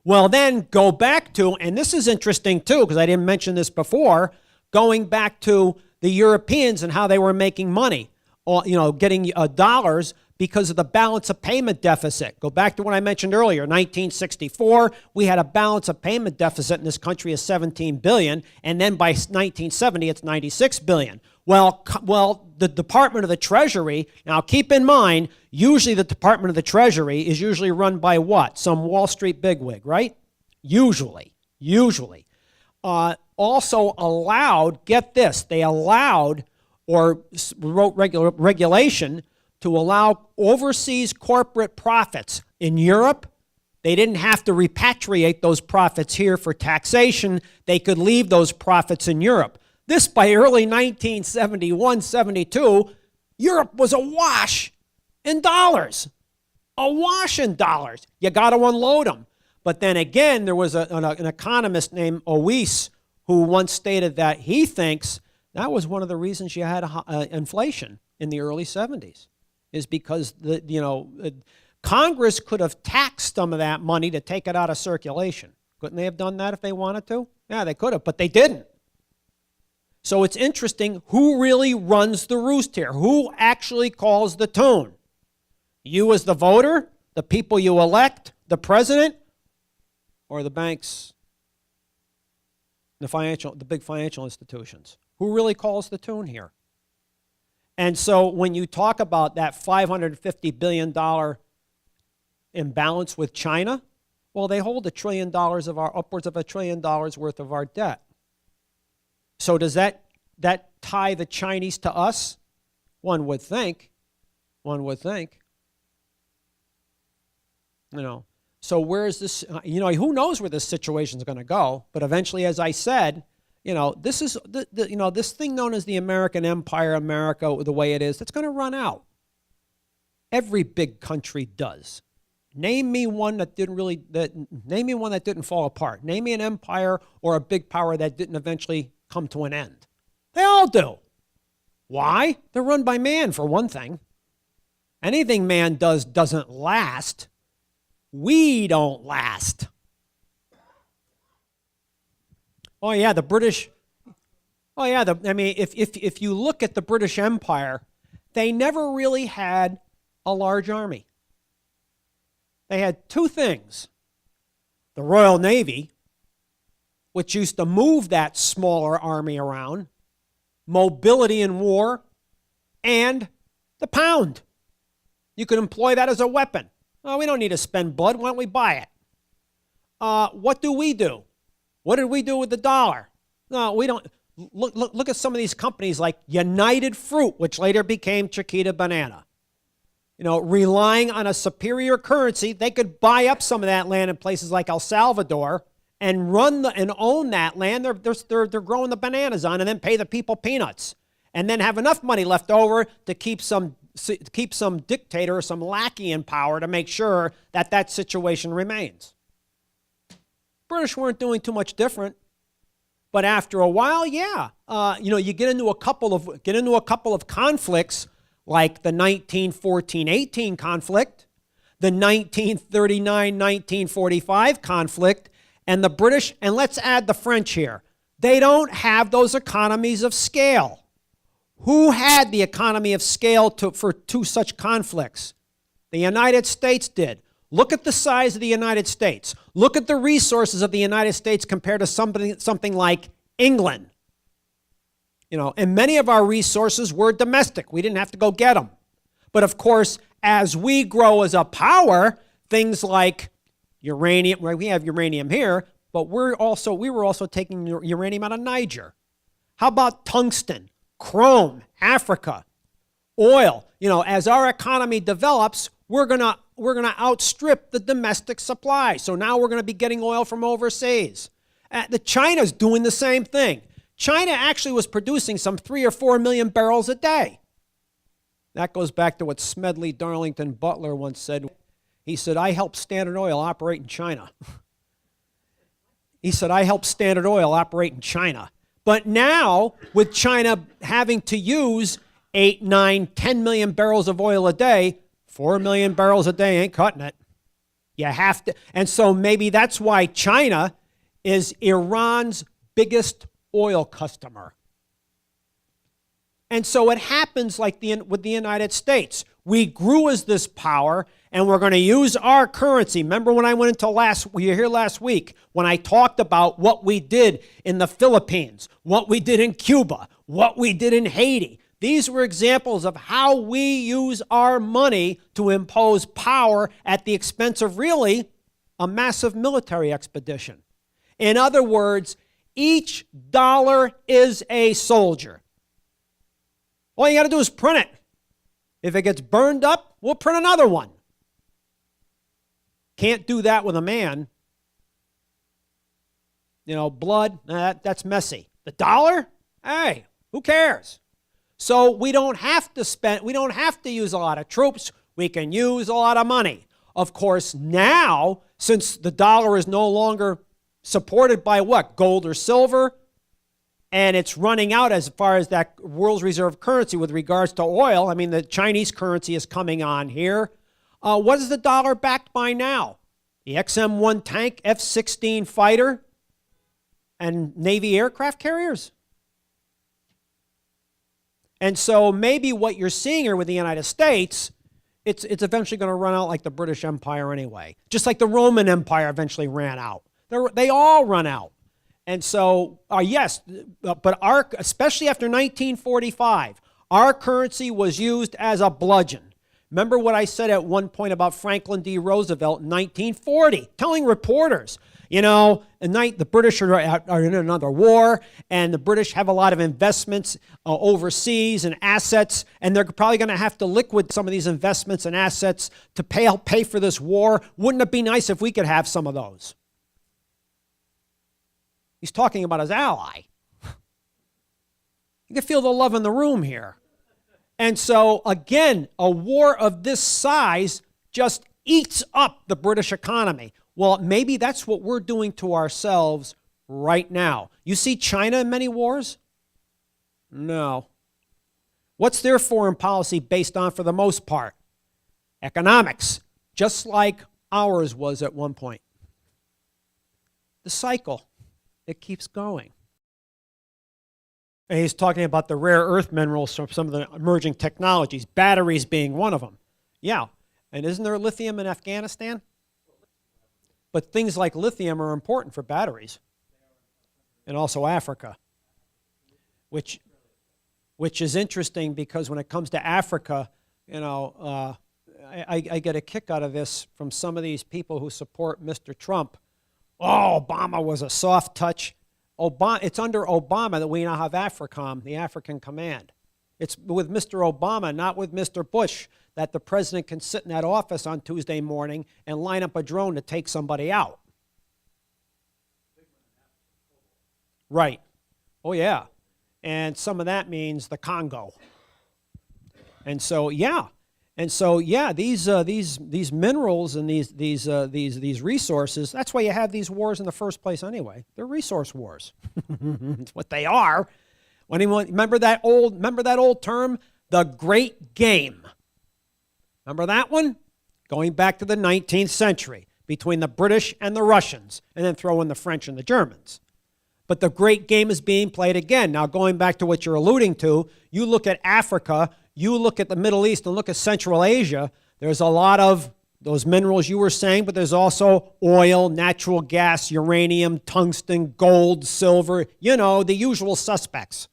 Speaker 1: Well, then go back to, and this is interesting too, because I didn't mention this before, going back to the Europeans and how they were making money, getting dollars because of the balance of payment deficit. Go back to what I mentioned earlier, 1964, we had a balance of payment deficit in this country of 17 billion, and then by 1970, it's 96 billion. Well, the Department of the Treasury, now keep in mind, usually the Department of the Treasury is usually run by what? Some Wall Street bigwig, right? Usually. Also allowed, get this, they allowed or wrote regulation to allow overseas corporate profits. In Europe, they didn't have to repatriate those profits here for taxation. They could leave those profits in Europe. This, by early 1971, 72, Europe was awash in dollars. Awash in dollars. You got to unload them. But then again, there was an economist named Ois who once stated that he thinks that was one of the reasons you had inflation in the early 70s, is because Congress could have taxed some of that money to take it out of circulation. Couldn't they have done that if they wanted to? Yeah, they could have, but they didn't. So it's interesting who really runs the roost here. Who actually calls the tune? You as the voter, the people you elect, the president, or the banks, the big financial institutions? Who really calls the tune here? And so when you talk about that $550 billion imbalance with China, well, they hold upwards of $1 trillion worth of our debt. So does that tie the Chinese to us? One would think. So where is this, who knows where this situation is going to go? But eventually, as I said, this is this thing known as the American Empire, America, the way it is, it's going to run out. Every big country does. Name me one that didn't fall apart. Name me an empire or a big power that didn't eventually come to an end. They all do. Why? They're run by man, for one thing. Anything man does doesn't last. We don't last. Oh yeah, the British. Oh yeah, if you look at the British Empire, they never really had a large army. They had two things: the Royal Navy, which used to move that smaller army around, mobility in war, and the pound. You could employ that as a weapon. Oh, we don't need to spend blood. Why don't we buy it? What do? What did we do with the dollar? No, we don't. Look at some of these companies like United Fruit, which later became Chiquita Banana. Relying on a superior currency, they could buy up some of that land in places like El Salvador and own that land. They're growing the bananas on, and then pay the people peanuts, and then have enough money left over to keep some dictator or some lackey in power to make sure that situation remains. British weren't doing too much different, but after a while, yeah, you get into a couple of conflicts, like the 1914-18 conflict, the 1939-1945 conflict, and the British, and let's add the French here. They don't have those economies of scale. Who had the economy of scale for two such conflicts? The United States did. Look at the size of the United States. Look at the resources of the United States compared to something like England. And many of our resources were domestic. We didn't have to go get them. But of course, as we grow as a power, things like uranium, right, we have uranium here, but we were also taking uranium out of Niger. How about tungsten, chrome, Africa, oil? As our economy develops, we're gonna outstrip the domestic supply. So now we're gonna be getting oil from overseas. China's doing the same thing. China actually was producing some 3 or 4 million barrels a day. That goes back to what Smedley Darlington Butler once said. He said, I helped Standard Oil operate in China. He said, I helped Standard Oil operate in China. But now, with China having to use 8, 9, 10 million barrels of oil a day, 4 million barrels a day ain't cutting it. You have to. And so maybe that's why China is Iran's biggest oil customer. And so it happens like with the United States. We grew as this power, and we're going to use our currency. Remember when I went into you were here last week, when I talked about what we did in the Philippines, what we did in Cuba, what we did in Haiti. These were examples of how we use our money to impose power at the expense of really a massive military expedition. In other words, each dollar is a soldier. All you got to do is print it. If it gets burned up, we'll print another one. Can't do that with a man. You know, blood, that's messy. The dollar? Hey, who cares? So we don't have to use a lot of troops. We can use a lot of money. Of course, now, since the dollar is no longer supported by what? Gold or silver? And it's running out as far as that world's reserve currency with regards to oil. I mean, the Chinese currency is coming on here. What is the dollar backed by now? The XM-1 tank, F-16 fighter, and Navy aircraft carriers? And so maybe what you're seeing here with the United States, it's eventually going to run out like the British Empire anyway. Just like the Roman Empire eventually ran out. They all run out. And so, yes, but especially after 1945, our currency was used as a bludgeon. Remember what I said at one point about Franklin D. Roosevelt in 1940, telling reporters, you know, the British are in another war, and the British have a lot of investments overseas and assets, and they're probably going to have to liquidate some of these investments and assets to pay for this war. Wouldn't it be nice if we could have some of those? He's talking about his ally. You can feel the love in the room here. And so, again, a war of this size just eats up the British economy. Well, maybe that's what we're doing to ourselves right now. You see China in many wars? No. What's their foreign policy based on for the most part? Economics, just like ours was at one point. The cycle. It keeps going. And he's talking about the rare earth minerals from some of the emerging technologies, batteries being one of them. Yeah, and isn't there lithium in Afghanistan? But things like lithium are important for batteries. And also Africa, which is interesting because when it comes to Africa, you know, I get a kick out of this from some of these people who support Mr. Trump. Oh, Obama was a soft touch. It's under Obama that we now have AFRICOM, the African Command. It's with Mr. Obama, not with Mr. Bush, that the president can sit in that office on Tuesday morning and line up a drone to take somebody out. Right. Oh, yeah. And some of that means the Congo. And so, yeah. And so, yeah, these minerals and these resources, that's why you have these wars in the first place anyway. They're resource wars. It's what they are. Remember that old term, the Great Game? Remember that one? Going back to the 19th century, between the British and the Russians, and then throw in the French and the Germans. But the Great Game is being played again. Now, going back to what you're alluding to, you look at Africa, you look at the Middle East and look at Central Asia, there's a lot of those minerals you were saying, but there's also oil, natural gas, uranium, tungsten, gold, silver, you know, the usual suspects.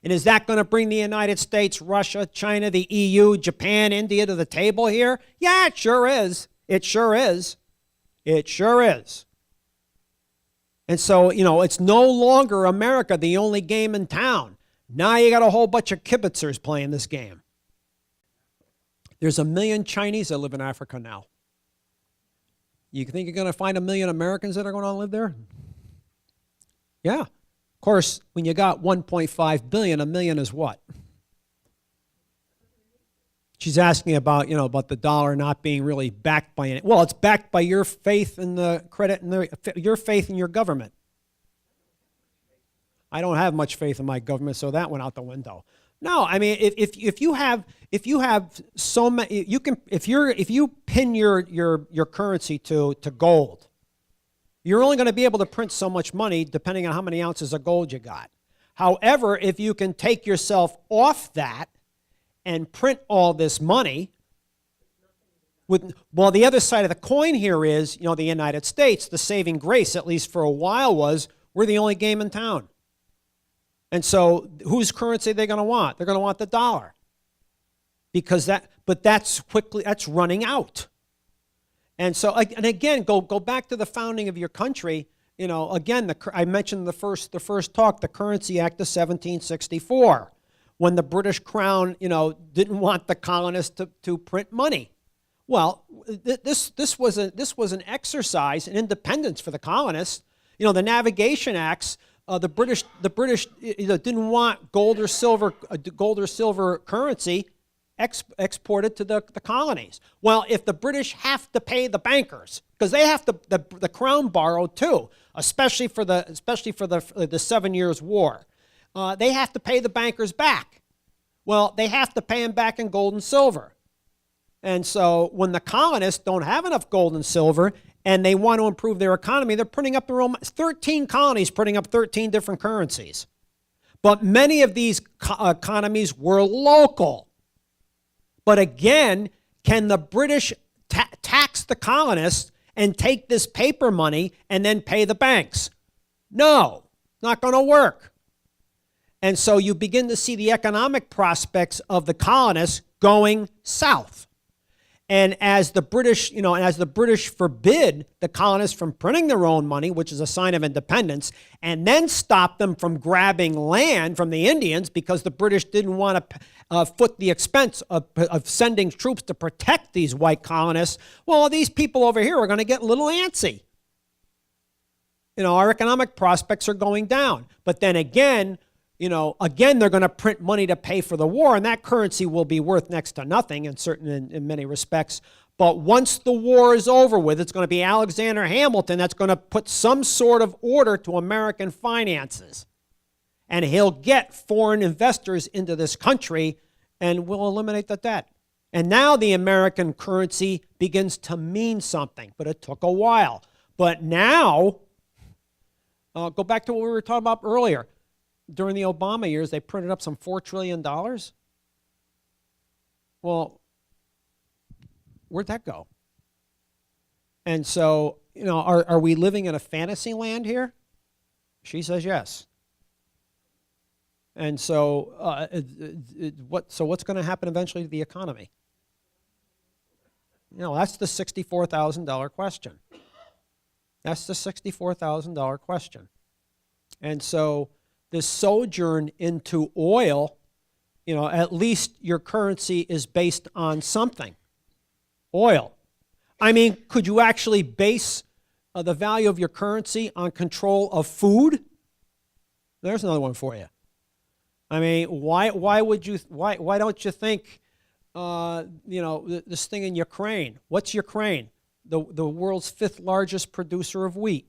Speaker 1: And is that going to bring the United States, Russia, China, the EU, Japan, India to the table here? Yeah, it sure is. It sure is. It sure is. And so, you know, it's no longer America the only game in town. Now you got a whole bunch of kibitzers playing this game. There's 1 million Chinese that live in Africa now. You think you're going to find 1 million Americans that are going to live there? Yeah. Of course, when you got 1.5 billion, 1 million is what? She's asking about, you know, about the dollar not being really backed by it. Well, it's backed by your faith in the credit and your faith in your government. I don't have much faith in my government, so that went out the window. No, I mean, if you have so many, you can if you pin your currency to gold, you're only going to be able to print so much money depending on how many ounces of gold you got. However, if you can take yourself off that and print all this money, well, the other side of the coin here is, the United States, the saving grace, at least for a while, was we're the only game in town. And so whose currency are they going to want? They're going to want the dollar. But that's running out. And so, and again, go back to the founding of your country. Again, I mentioned the first talk, the Currency Act of 1764, when the British Crown, didn't want the colonists to print money. Well, this was an exercise in independence for the colonists. The Navigation Acts, the British didn't want gold or silver currency exported to the colonies. Well, if the British have to pay the bankers, because they have to, the Crown borrowed too, especially for the 7 Years' War, they have to pay the bankers back. Well, they have to pay them back in gold and silver. And so when the colonists don't have enough gold and silver and they want to improve their economy, they're printing up their own, 13 colonies printing up 13 different currencies. But many of these economies were local. But again, can the British tax the colonists and take this paper money and then pay the banks? No, not going to work. And so you begin to see the economic prospects of the colonists going south. And as the British, forbid the colonists from printing their own money, which is a sign of independence, and then stop them from grabbing land from the Indians because the British didn't want to foot the expense of sending troops to protect these white colonists, well, these people over here are going to get a little antsy. Our economic prospects are going down. But then again, they're going to print money to pay for the war, and that currency will be worth next to nothing in many respects. But once the war is over with, it's going to be Alexander Hamilton that's going to put some sort of order to American finances. And he'll get foreign investors into this country, and we'll eliminate the debt. And now the American currency begins to mean something, but it took a while. But now, go back to what we were talking about earlier. During the Obama years, they printed up some $4 trillion. Well, where'd that go? And so, are we living in a fantasy land here? She says yes. And so, what's going to happen eventually to the economy? That's the $64,000 question. That's the $64,000 question. And so, this sojourn into oil, at least your currency is based on something. Oil. I mean, could you actually base the value of your currency on control of food? There's another one for you. I mean, why don't you think, this thing in Ukraine? What's Ukraine? The world's 5th largest producer of wheat.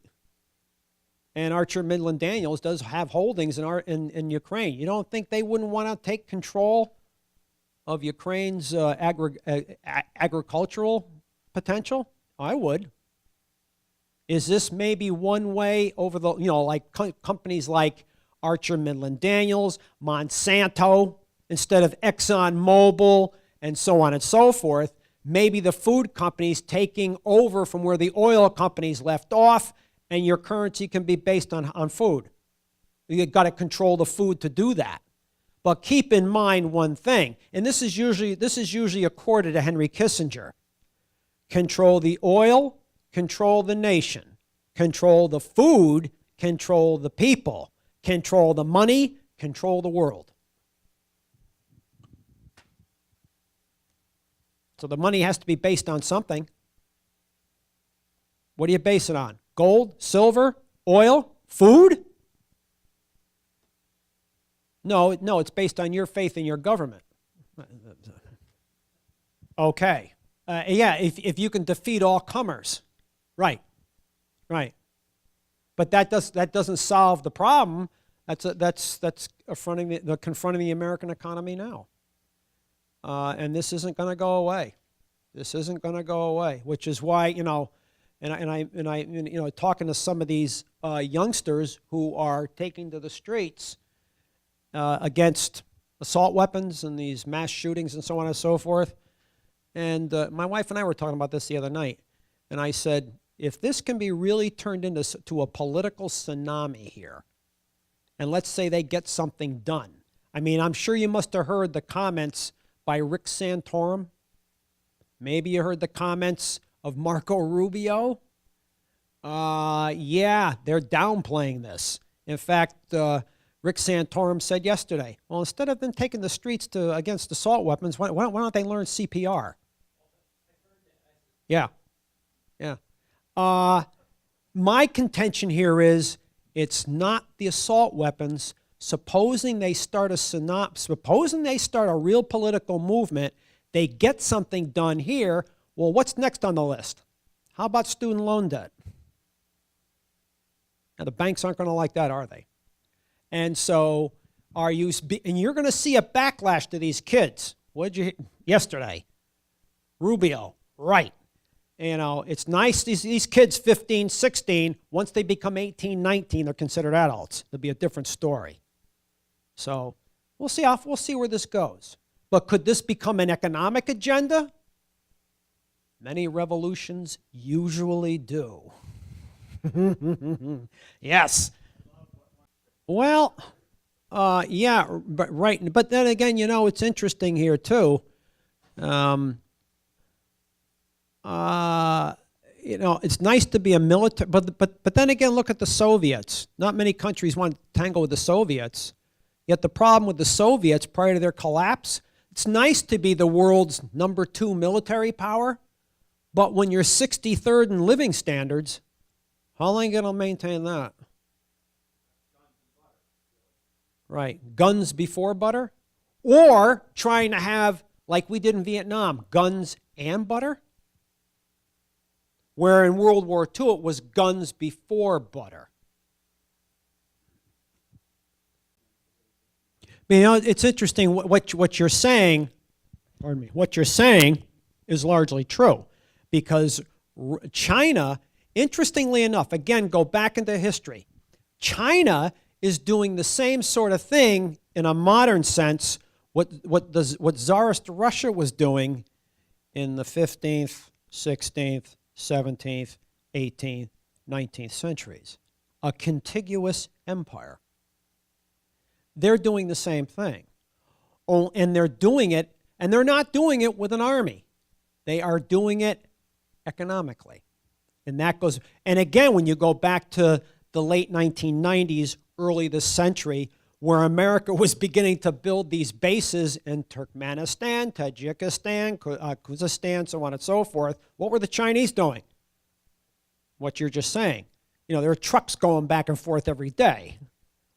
Speaker 1: And Archer Midland Daniels does have holdings in Ukraine. You don't think they wouldn't want to take control of Ukraine's agricultural potential? I would. Is this maybe one way over the, like companies like Archer Midland Daniels, Monsanto, instead of ExxonMobil, and so on and so forth, maybe the food companies taking over from where the oil companies left off, and your currency can be based on food. You've got to control the food to do that. But keep in mind one thing, and this is usually accorded to Henry Kissinger. Control the oil, control the nation. Control the food, control the people. Control the money, control the world. So the money has to be based on something. What do you base it on? Gold, silver, oil, food? No, it's based on your faith in your government. Okay. If you can defeat all comers. Right. But that doesn't solve the problem. That's confronting the American economy now. And this isn't going to go away. This isn't going to go away, which is why, and I talking to some of these youngsters who are taking to the streets, against assault weapons and these mass shootings and so on and so forth. And my wife and I were talking about this the other night. And I said, if this can be really turned into a political tsunami here, and let's say they get something done. I mean, I'm sure you must have heard the comments by Rick Santorum. Maybe you heard the comments of Marco Rubio. Yeah, they're downplaying this. In fact, Rick Santorum said yesterday, well, instead of them taking the streets against assault weapons, why don't they learn CPR? Yeah, yeah. My contention here is it's not the assault weapons. Supposing they start a real political movement, they get something done here. Well, what's next on the list? How about student loan debt? Now, the banks aren't going to like that, are they? And so, and you're going to see a backlash to these kids. What did you hear yesterday? Rubio, right. You know, it's nice, these kids, 15, 16, once they become 18, 19, they're considered adults. It'll be a different story. So we'll see where this goes. But could this become an economic agenda? Many revolutions usually do. Yes. Well, yeah, right. But then again, you know, it's interesting here too. You know, it's nice to be a military, but then again, look at the Soviets. Not many countries want to tangle with the Soviets. Yet the problem with the Soviets prior to their collapse, it's nice to be the world's #2 military power, but when you're 63rd in living standards, how long are you going to maintain that? Right, guns before butter? Or trying to have, like we did in Vietnam, guns and butter? Where in World War II it was guns before butter. You know, it's interesting what you're saying, pardon me, what you're saying is largely true. Because China, interestingly enough, again, go back into history, China is doing the same sort of thing in a modern sense, what Tsarist Russia was doing in the 15th, 16th, 17th, 18th, 19th centuries. A contiguous empire. They're doing the same thing. Oh, and they're doing it, and they're not doing it with an army. They are doing it economically. And that goes, and again, when you go back to the late 1990s, early this century, where America was beginning to build these bases in Turkmenistan, Tajikistan, Kazakhstan, so on and so forth, what were the Chinese doing? What you're just saying. You know, there are trucks going back and forth every day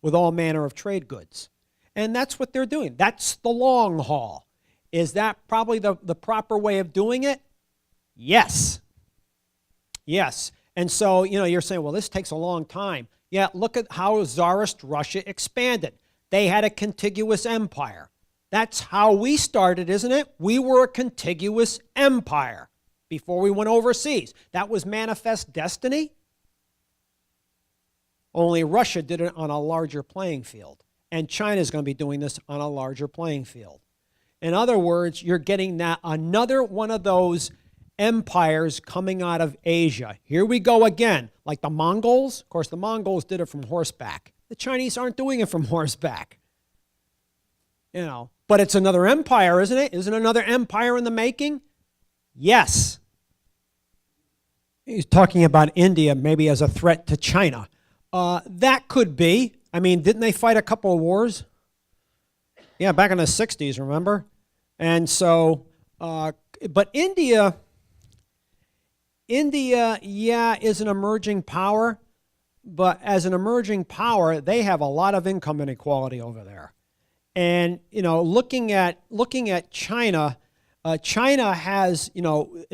Speaker 1: with all manner of trade goods. And that's what they're doing. That's the long haul. Is that probably the proper way of doing it? Yes. Yes. And so, you know, you're saying, well, this takes a long time. Yeah, look at how Tsarist Russia expanded. They had a contiguous empire. That's how we started, isn't it? We were a contiguous empire before we went overseas. That was manifest destiny. Only Russia did it on a larger playing field. And China is going to be doing this on a larger playing field. In other words, you're getting that another one of those empires coming out of Asia. Here we go again, like the Mongols. Of course, the Mongols did it from horseback. The Chinese aren't doing it from horseback. You know, but it's another empire, isn't it? Isn't another empire in the making? Yes. He's talking about India maybe as a threat to China. That could be. I mean, didn't they fight a couple of wars? Yeah, back in the 60s, remember? And so, but India, yeah, is an emerging power, but as an emerging power, they have a lot of income inequality over there. And, you know, looking at China, China has, you know,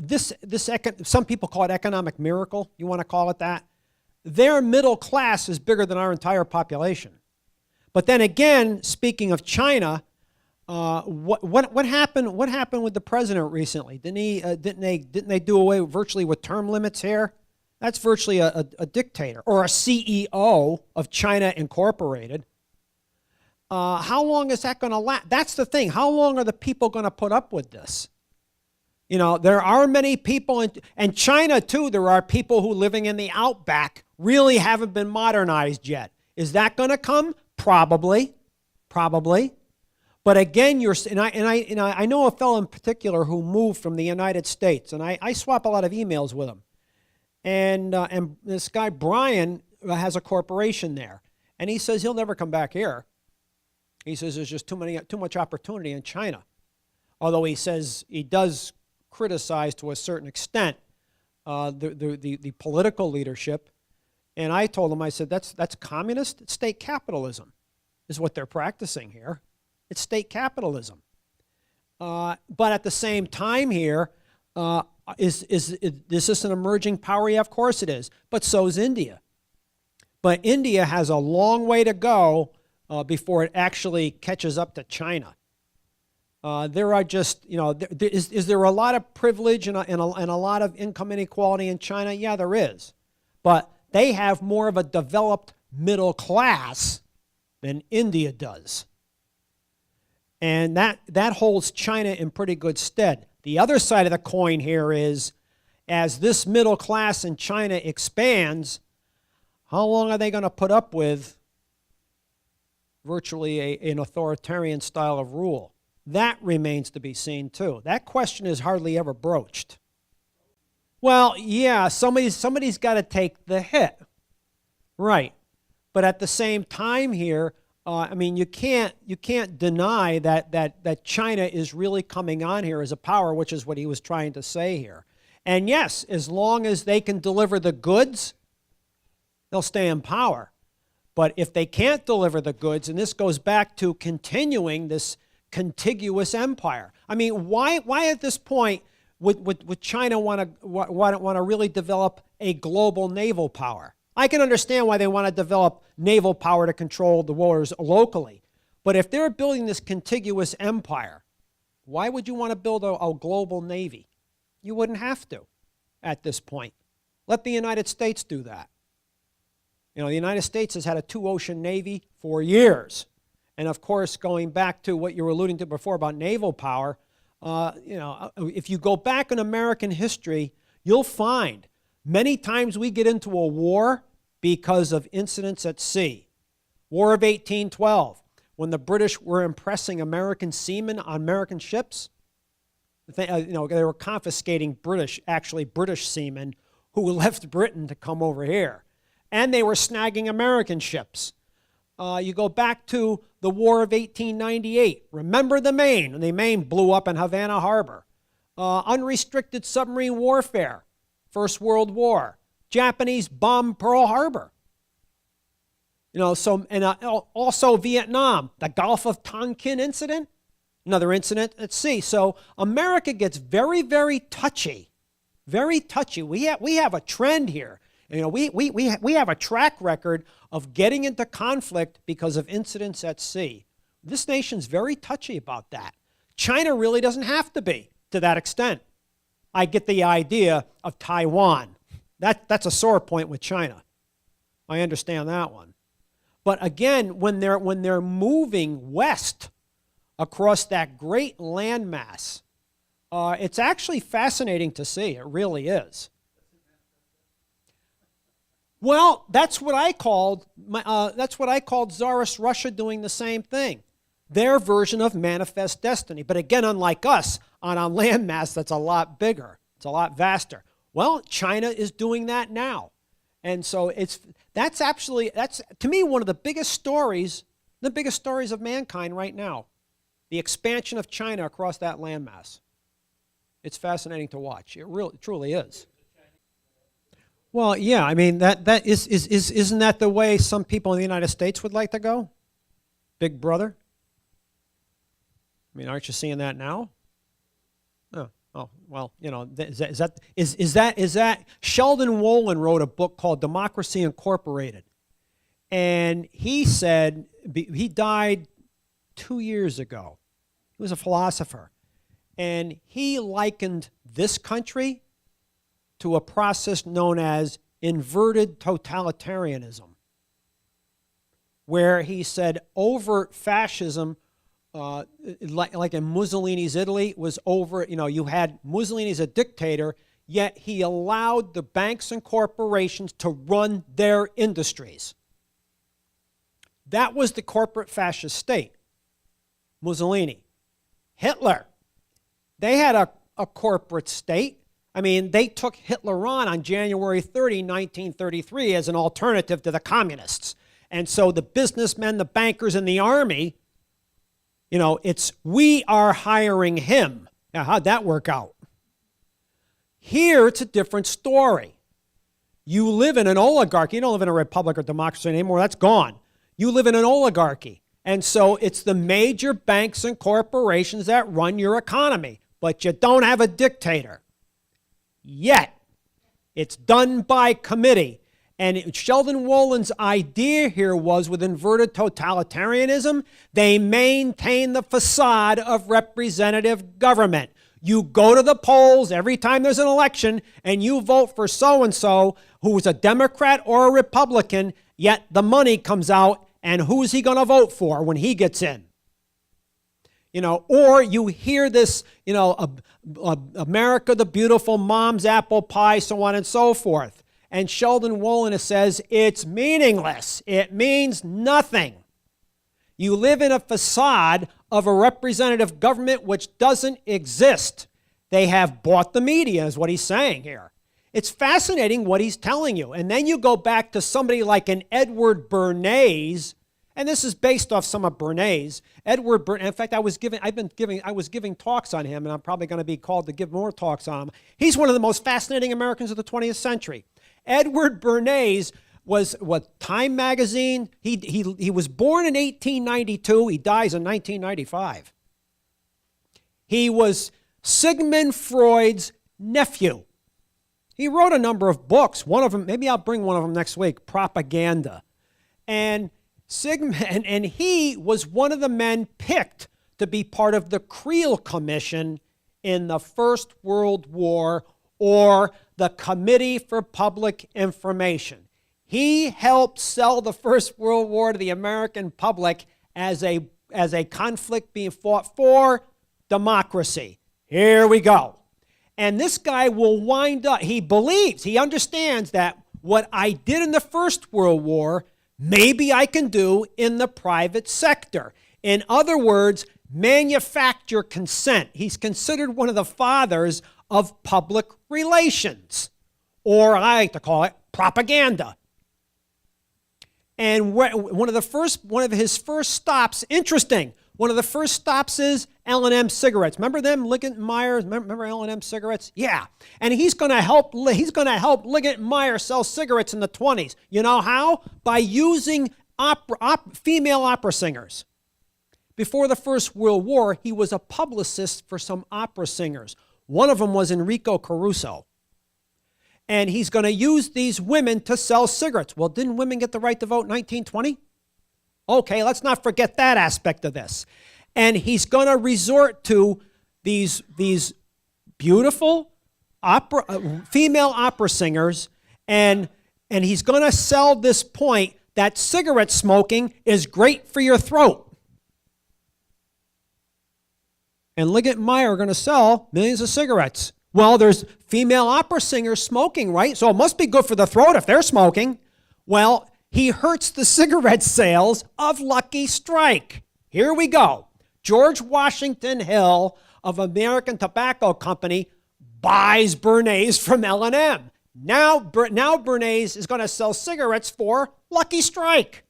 Speaker 1: some people call it economic miracle, you want to call it that. Their middle class is bigger than our entire population. But then again, speaking of China, what happened? What happened with the president recently? Didn't they do away virtually with term limits here? That's virtually a dictator or a CEO of China Incorporated. how long is that going to last? That's the thing. How long are the people going to put up with this? You know, there are many people, and China too, there are people who living in the outback really haven't been modernized yet. Is that going to come? Probably. But again, I know a fellow in particular who moved from the United States, and I swap a lot of emails with him. And this guy, Brian, has a corporation there. And he says he'll never come back here. He says there's just too much opportunity in China. Although he says he does criticize to a certain extent the political leadership. And I told him, I said, that's communist. It's state capitalism is what they're practicing here. It's state capitalism. But at the same time here, is this an emerging power? Yeah, of course it is. But so is India. But India has a long way to go before it actually catches up to China. There are just, you know, is there a lot of privilege and a lot of income inequality in China? Yeah, there is. But they have more of a developed middle class than India does. And that holds China in pretty good stead. The other side of the coin here is, as this middle class in China expands, how long are they going to put up with virtually an authoritarian style of rule? That remains to be seen too. That question is hardly ever broached. Well, yeah, somebody's got to take the hit. Right. But at the same time here, I mean, you can't deny that China is really coming on here as a power, which is what he was trying to say here. And yes, as long as they can deliver the goods, they'll stay in power. But if they can't deliver the goods, and this goes back to continuing this contiguous empire. I mean, why at this point would China want to really develop a global naval power? I can understand why they want to develop naval power to control the waters locally. But if they're building this contiguous empire, why would you want to build a global navy? You wouldn't have to at this point. Let the United States do that. You know, the United States has had a two-ocean navy for years. And of course, going back to what you were alluding to before about naval power, you know, if you go back in American history, you'll find many times we get into a war because of incidents at sea. War of 1812, when the British were impressing American seamen on American ships, they were confiscating British seamen who left Britain to come over here. And they were snagging American ships. You go back to the War of 1898. Remember the Maine, and the Maine blew up in Havana Harbor. Unrestricted submarine warfare, First World War. Japanese bombed Pearl Harbor. You know, so, and also Vietnam, the Gulf of Tonkin incident, another incident at sea. So America gets very, very touchy, very touchy. We have a trend here. You know, we have a track record of getting into conflict because of incidents at sea. This nation's very touchy about that. China really doesn't have to be to that extent. I get the idea of Taiwan. That's a sore point with China. I understand that one. But again, when they're moving west across that great landmass, it's actually fascinating to see. It really is. Well, that's what I called Tsarist Russia doing the same thing. Their version of manifest destiny. But again, unlike us, on a landmass that's a lot bigger. It's a lot vaster. Well, China is doing that now. And so that's to me one of the biggest stories of mankind right now. The expansion of China across that landmass. It's fascinating to watch. It truly is. Well, yeah, I mean, isn't that the way some people in the United States would like to go? Big brother? I mean, aren't you seeing that now? Oh, well, you know, is that Sheldon Wolin wrote a book called Democracy Incorporated. And he said, he died 2 years ago. He was a philosopher. And he likened this country to a process known as inverted totalitarianism. where he said overt fascism, like in Mussolini's Italy, was over, you had Mussolini as a dictator, yet he allowed the banks and corporations to run their industries. That was the corporate fascist state. Mussolini. Hitler, they had a corporate state. I mean, they took Hitler on January 30, 1933 as an alternative to the communists. And so the businessmen, the bankers, and the army, it's we are hiring him. Now, how'd that work out? Here, it's a different story. You live in an oligarchy. You don't live in a republic or democracy anymore. That's gone. You live in an oligarchy. And so it's the major banks and corporations that run your economy. But you don't have a dictator. Yet. It's done by committee. And Sheldon Wollin's idea here was, with inverted totalitarianism, they maintain the facade of representative government. You go to the polls every time there's an election and you vote for so-and-so who's a Democrat or a Republican, yet the money comes out, and who's he going to vote for when he gets in? Or you hear this, America the Beautiful, Mom's Apple Pie, so on and so forth. And Sheldon Wolin says it's meaningless. It means nothing. You live in a facade of a representative government which doesn't exist. They have bought the media, is what he's saying here. It's fascinating what he's telling you. And then you go back to somebody like an Edward Bernays, and this is based off some of Bernays. Edward Bernays, in fact, I was giving talks on him, and I'm probably going to be called to give more talks on him. He's one of the most fascinating Americans of the 20th century. Edward Bernays was Time magazine. He was born in 1892. He dies in 1995. He was Sigmund Freud's nephew. He wrote a number of books. One of them, maybe I'll bring one of them next week, Propaganda. And he was one of the men picked to be part of the Creel Commission in the First World War, or the Committee for Public Information. He helped sell the First World War to the American public as a conflict being fought for democracy. Here we go. And this guy will wind up, he understands that what I did in the First World War, maybe I can do in the private sector. In other words, manufacture consent. He's considered one of the fathers of public relations, or I like to call it propaganda. And one of his first stops, interesting, one of the first stops is L&M cigarettes. Remember them, Liggett and Meyer? Remember L&M cigarettes? Yeah. And he's going to help Liggett and Meyer sell cigarettes in the 20s. You know how? By using female opera singers. Before the First World War, he was a publicist for some opera singers. One of them was Enrico Caruso. And he's going to use these women to sell cigarettes. Well, didn't women get the right to vote in 1920? Okay, let's not forget that aspect of this. And he's going to resort to these beautiful female opera singers, and he's going to sell this point that cigarette smoking is great for your throat. And Liggett and Meyer are going to sell millions of cigarettes. Well, there's female opera singers smoking, right? So it must be good for the throat if they're smoking. Well, he hurts the cigarette sales of Lucky Strike. Here we go. George Washington Hill of American Tobacco Company buys Bernays from L&M. Now Bernays is going to sell cigarettes for Lucky Strike.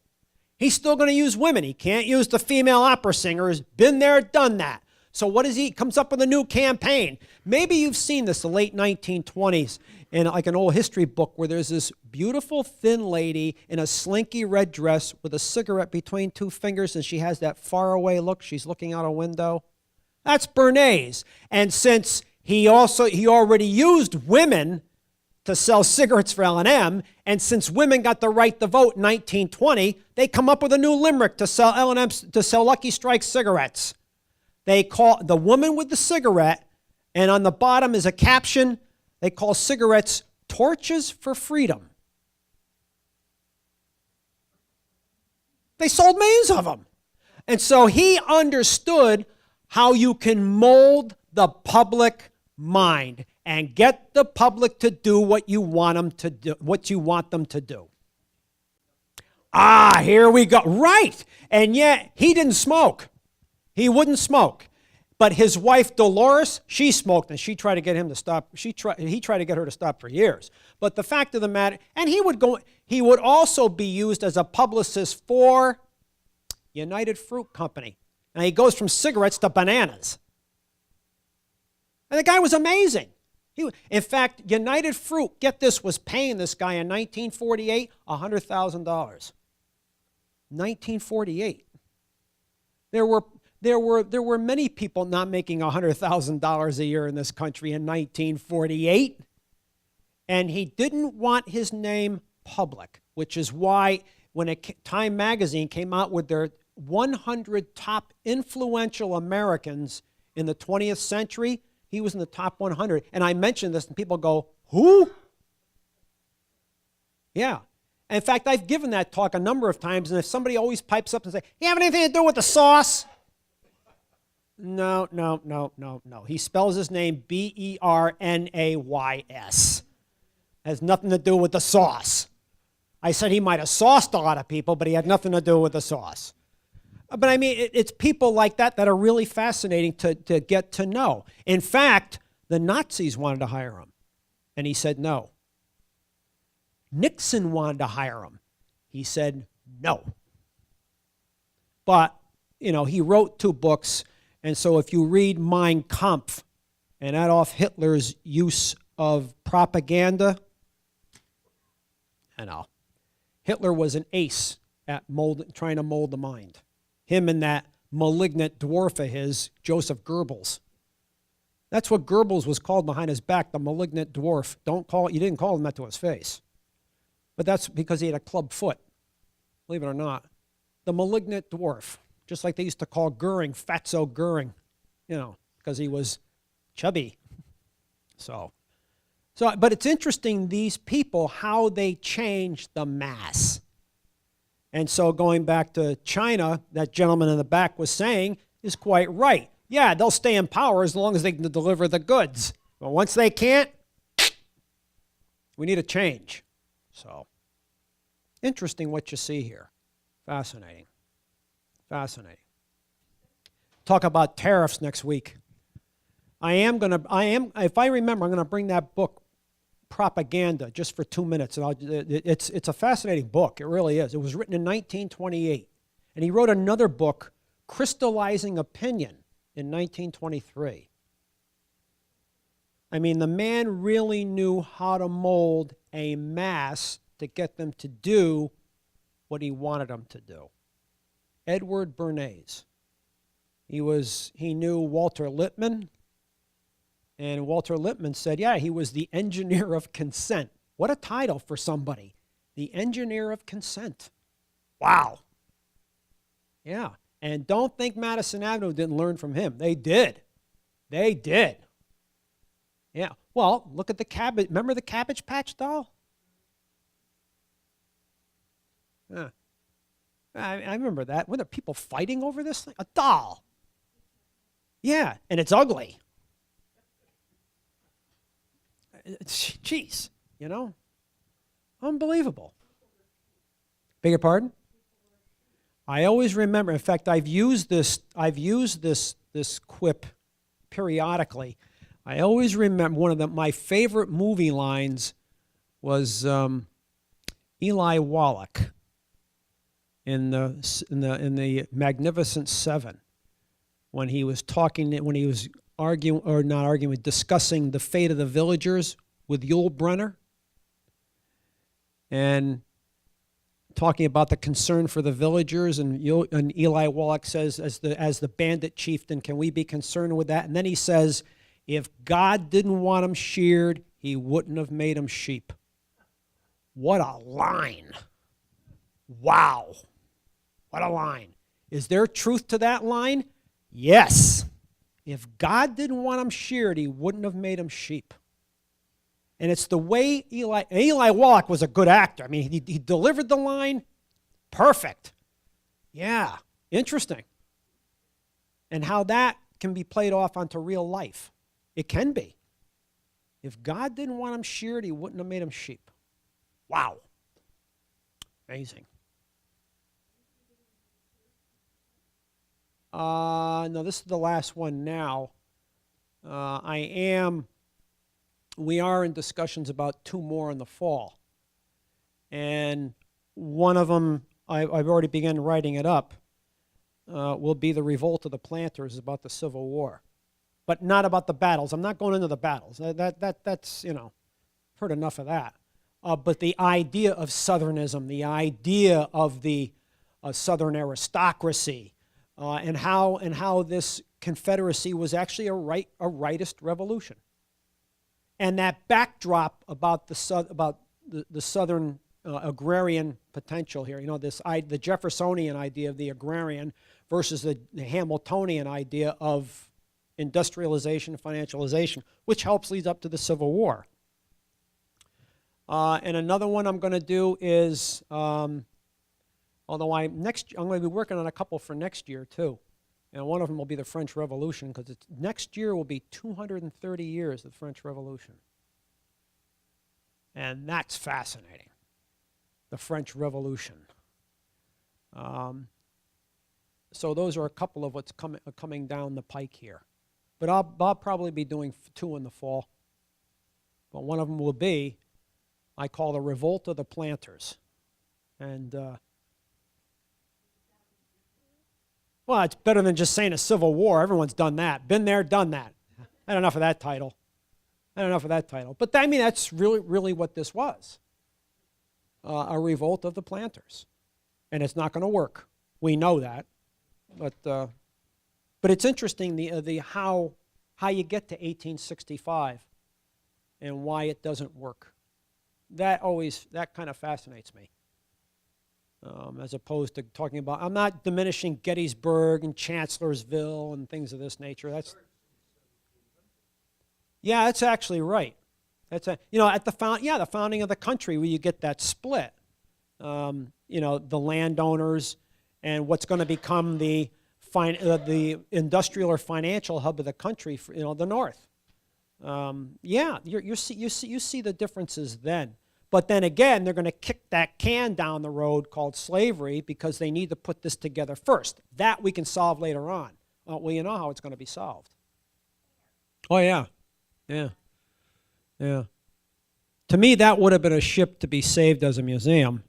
Speaker 1: He's still going to use women. He can't use the female opera singers. Been there, done that. So what is he? Comes up with a new campaign. Maybe you've seen this, the late 1920s, in like an old history book where there's this beautiful thin lady in a slinky red dress with a cigarette between two fingers, and she has that faraway look. She's looking out a window. That's Bernays. And since he already used women to sell cigarettes for L&M, and since women got the right to vote in 1920, they come up with a new limerick to sell L&M, to sell Lucky Strike cigarettes. They call the woman with the cigarette, and on the bottom is a caption. They call cigarettes torches for freedom. They sold millions of them. And so he understood how you can mold the public mind and get the public to do what you want them to do, what you want them to do. Ah, here we go. Right. And yet he didn't smoke. He wouldn't smoke. But his wife Dolores, she smoked, and she tried to get him to stop. He tried to get her to stop for years. But the fact of the matter, and he would also be used as a publicist for United Fruit Company. And he goes from cigarettes to bananas. And the guy was amazing. In fact, United Fruit, get this, was paying this guy in 1948 $100,000. 1948. There were many people not making $100,000 a year in this country in 1948. And he didn't want his name public, which is why when Time magazine came out with their 100 top influential Americans in the 20th century, he was in the top 100. And I mentioned this, and people go, who? Yeah. In fact, I've given that talk a number of times, and if somebody always pipes up and says, you have anything to do with the sauce? No. He spells his name Bernays. Has nothing to do with the sauce. I said he might have sauced a lot of people, but he had nothing to do with the sauce. But I mean, it's people like that that are really fascinating to get to know. In fact, the Nazis wanted to hire him, and he said no. Nixon wanted to hire him. He said no. But, you know, he wrote 2 books, and so if you read Mein Kampf and Adolf Hitler's use of propaganda, you know, Hitler was an ace at trying to mold the mind. Him and that malignant dwarf of his, Joseph Goebbels. That's what Goebbels was called behind his back, the malignant dwarf. You didn't call him that to his face. But that's because he had a club foot, believe it or not. The malignant dwarf, just like they used to call Goering, Fatso Goering, you know, because he was chubby. But it's interesting, these people, how they change the mass. And so going back to China, that gentleman in the back was saying is quite right. Yeah, they'll stay in power as long as they can deliver the goods. But once they can't, we need a change. So, interesting what you see here. Fascinating. Fascinating. Talk about tariffs next week. If I remember, I'm going to bring that book, Propaganda, just for 2 minutes. And it's a fascinating book. It really is. It was written in 1928. And he wrote another book, Crystallizing Opinion, in 1923. I mean, the man really knew how to mold a mass to get them to do what he wanted them to do. Edward Bernays. He knew Walter Lippmann. And Walter Lippmann said, yeah, he was the engineer of consent. What a title for somebody. The engineer of consent. Wow. Yeah. And don't think Madison Avenue didn't learn from him. They did. They did. Yeah. Well, look at the cabbage. Remember the Cabbage Patch doll? Yeah. I remember that. Were there people fighting over this thing? A doll. Yeah. And it's ugly. Jeez, you know, unbelievable. Beg your pardon? I always remember. In fact, I've used this quip periodically. I always remember one of my favorite movie lines was Eli Wallach in the Magnificent Seven, when he was discussing the fate of the villagers with Yul Brynner, and talking about the concern for the villagers, and Eli Wallach says, as the bandit chieftain, can we be concerned with that? And then he says, if God didn't want them sheared, he wouldn't have made them sheep. What a line. Wow. What a line. Is there truth to that line? Yes. If God didn't want them sheared, he wouldn't have made them sheep. And it's the way Eli Wallach was a good actor. I mean, he delivered the line perfect. Yeah, interesting. And how that can be played off onto real life. It can be. If God didn't want them sheared, he wouldn't have made them sheep. Wow. Amazing. No, this is the last one now. We are in discussions about 2 more in the fall. And one of them, I've already begun writing it up, will be the revolt of the planters about the Civil War. But not about the battles. I'm not going into the battles. That's, heard enough of that. But the idea of Southernism, the idea of the Southern aristocracy, and how this Confederacy was actually a rightist revolution. And that backdrop about the Southern agrarian potential here, the Jeffersonian idea of the agrarian versus the Hamiltonian idea of industrialization, financialization, which helps lead up to the Civil War. And another one I'm going to do is, although I'm going to be working on a couple for next year too. And one of them will be the French Revolution, because next year will be 230 years of the French Revolution. And that's fascinating, the French Revolution. So those are a couple of what's coming down the pike here. But I'll probably be doing 2 in the fall. But one of them will be, I call the Revolt of the Planters. And, well, it's better than just saying a civil war. Everyone's done that. Been there, done that. I had enough of that title. But that's really what this was. A revolt of the planters. And it's not going to work. We know that. But it's interesting how you get to 1865 and why it doesn't work. That kind of fascinates me. As opposed to talking about, I'm not diminishing Gettysburg and Chancellorsville and things of this nature. That's actually right. At the founding of the country, where you get that split. The landowners and what's going to become the industrial or financial hub of the country, the North. You see the differences then. But then again, they're going to kick that can down the road called slavery because they need to put this together first. That we can solve later on. Well, you know how it's going to be solved. Oh, yeah. To me, that would have been a ship to be saved as a museum.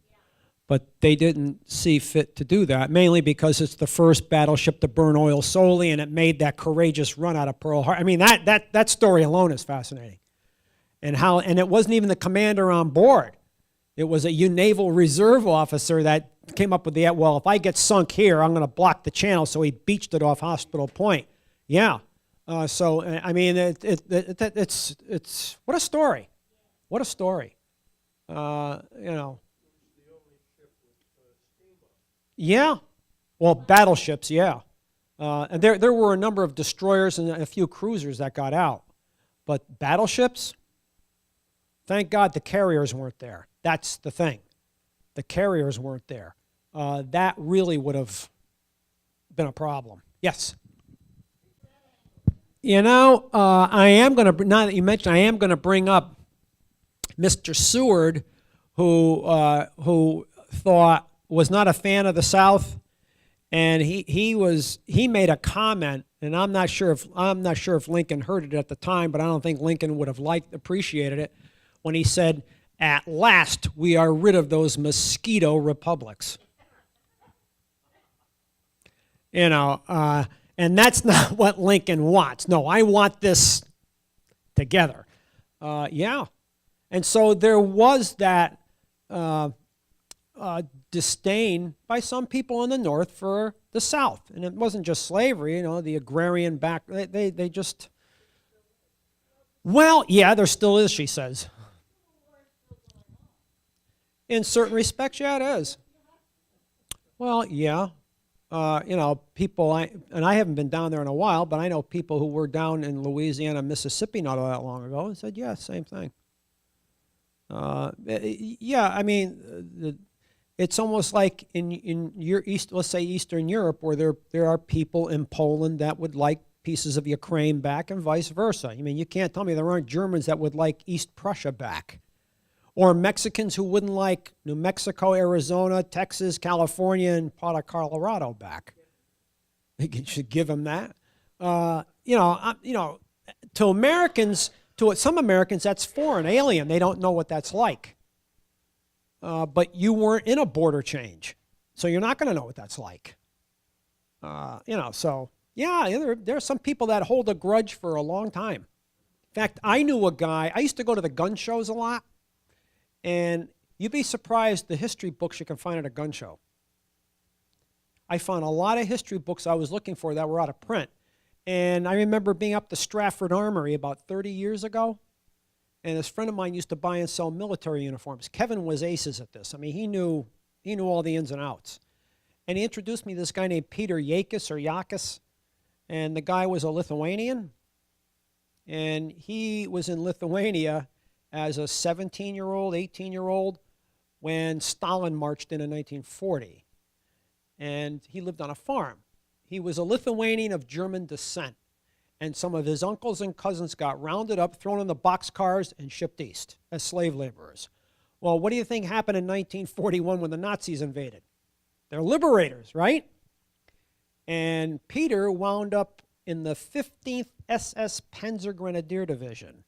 Speaker 1: But they didn't see fit to do that, mainly because it's the first battleship to burn oil solely, and it made that courageous run out of Pearl Harbor. I mean, that story alone is fascinating. And it wasn't even the commander on board. It was a Naval Reserve officer that came up with if I get sunk here, I'm going to block the channel, so he beached it off Hospital Point. Yeah. It's what a story. What a story. Yeah. Well, battleships, yeah. And there were a number of destroyers and a few cruisers that got out. But battleships, thank God the carriers weren't there. That's the thing. The carriers weren't there. That really would have been a problem. Yes? I am going to, now that you mentioned, I am going to bring up Mr. Seward, who was not a fan of the South, and he made a comment, and I'm not sure if Lincoln heard it at the time, but I don't think Lincoln would have appreciated it, when he said, "At last we are rid of those mosquito republics." And that's not what Lincoln wants. No, I want this together. And so there was that disdain by some people in the North for the South. And it wasn't just slavery, the agrarian they just, there still is, she says. In certain respects, yeah, it is. Well, yeah. People, I haven't been down there in a while, but I know people who were down in Louisiana, Mississippi not all that long ago and said, yeah, same thing. It's almost like in your East, let's say Eastern Europe, where there are people in Poland that would like pieces of Ukraine back and vice versa. I mean, you can't tell me there aren't Germans that would like East Prussia back. Or Mexicans who wouldn't like New Mexico, Arizona, Texas, California, and part of Colorado back. You should give them that. To Americans, to some Americans, that's foreign, alien. They don't know what that's like. But you weren't in a border change, so you're not going to know what that's like. So yeah, there are some people that hold a grudge for a long time. In fact, I knew a guy. I used to go to the gun shows a lot. And you'd be surprised the history books you can find at a gun show. I found a lot of history books I was looking for that were out of print. And I remember being up to Stratford Armory about 30 years ago. And this friend of mine used to buy and sell military uniforms. Kevin was aces at this. I mean, he knew all the ins and outs. And he introduced me to this guy named Peter Yakis. And the guy was a Lithuanian. And he was in Lithuania as a 17-year-old, 18-year-old, when Stalin marched in 1940. And he lived on a farm. He was a Lithuanian of German descent. And some of his uncles and cousins got rounded up, thrown in the boxcars, and shipped east as slave laborers. Well, what do you think happened in 1941 when the Nazis invaded? They're liberators, right? And Peter wound up in the 15th SS Panzer Grenadier Division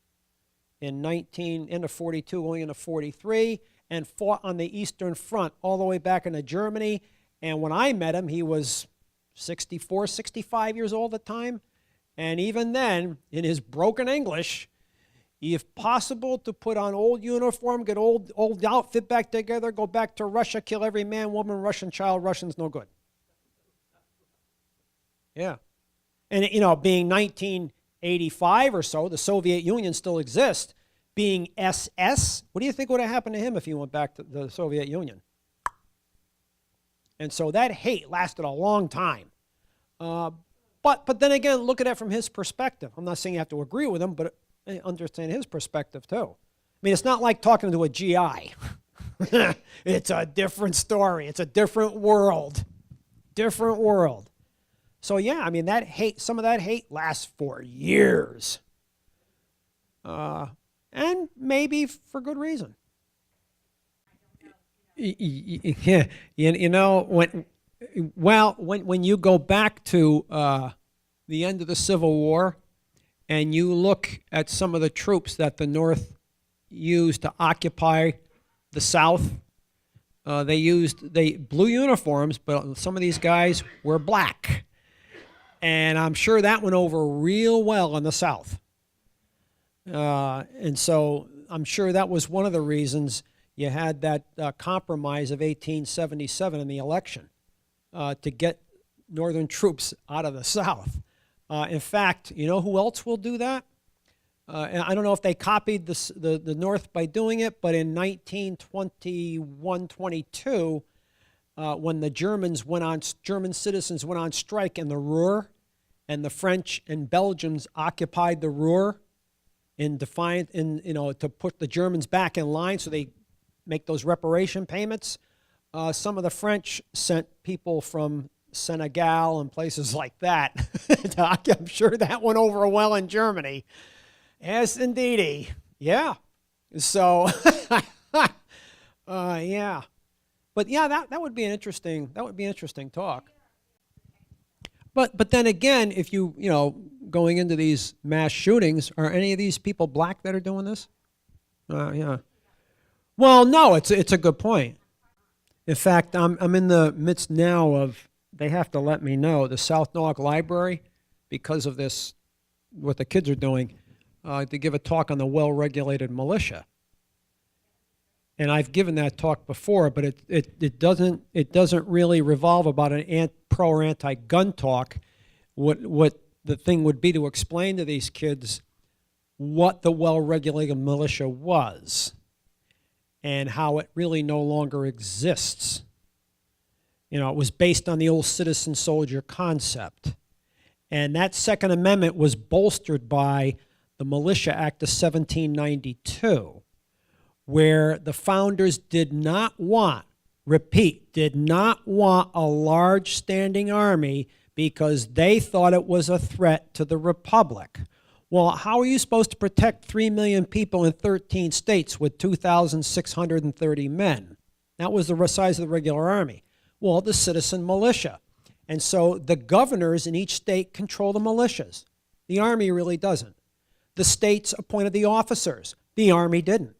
Speaker 1: in 1942, going into 43, and fought on the Eastern Front all the way back into Germany. And when I met him, he was 64, 65 years old at the time. And even then, in his broken English, if possible, to put on old uniform, get old outfit back together, go back to Russia, kill every man, woman, Russian child, Russians no good. Yeah. And, being 1985 or so, the Soviet Union still exists. Being SS, what do you think would have happened to him if he went back to the Soviet Union? And so that hate lasted a long time. But then again, look at it from his perspective. I'm not saying you have to agree with him, but understand his perspective too. I mean, it's not like talking to a GI. It's a different story. It's a different world. Different world. So yeah, I mean, that hate, some of that hate lasts for years. And maybe for good reason. Yeah, when you go back to the end of the Civil War, and you look at some of the troops that the North used to occupy the South, they blue uniforms, but some of these guys were black, and I'm sure that went over real well in the South. And so I'm sure that was one of the reasons you had that compromise of 1877 in the election to get Northern troops out of the South. In fact, you know who else will do that? And I don't know if they copied the North by doing it, but in 1921-22, when the German citizens went on strike in the Ruhr, and the French and Belgians occupied the Ruhr to put the Germans back in line so they make those reparation payments. Some of the French sent people from Senegal and places like that. I'm sure that went over well in Germany. Yes, indeedy. Yeah. So, yeah. But yeah, that would be an interesting talk. But then again, if going into these mass shootings, are any of these people black that are doing this? Yeah. Well, no, it's a good point. In fact, I'm in the midst now of, they have to let me know, the South Norwalk Library, because of this, what the kids are doing, to give a talk on the well-regulated militia. And I've given that talk before, but it doesn't really revolve about an pro or anti-gun talk. What the thing would be to explain to these kids what the well-regulated militia was and how it really no longer exists. It was based on the old citizen soldier concept. And that Second Amendment was bolstered by the Militia Act of 1792, where the founders did not want repeat, did not want a large standing army because they thought it was a threat to the republic. Well, how are you supposed to protect 3 million people in 13 states with 2,630 men? That was the size of the regular army. Well, the citizen militia. And so the governors in each state control the militias. The Army really doesn't. The states appointed the officers. The Army didn't.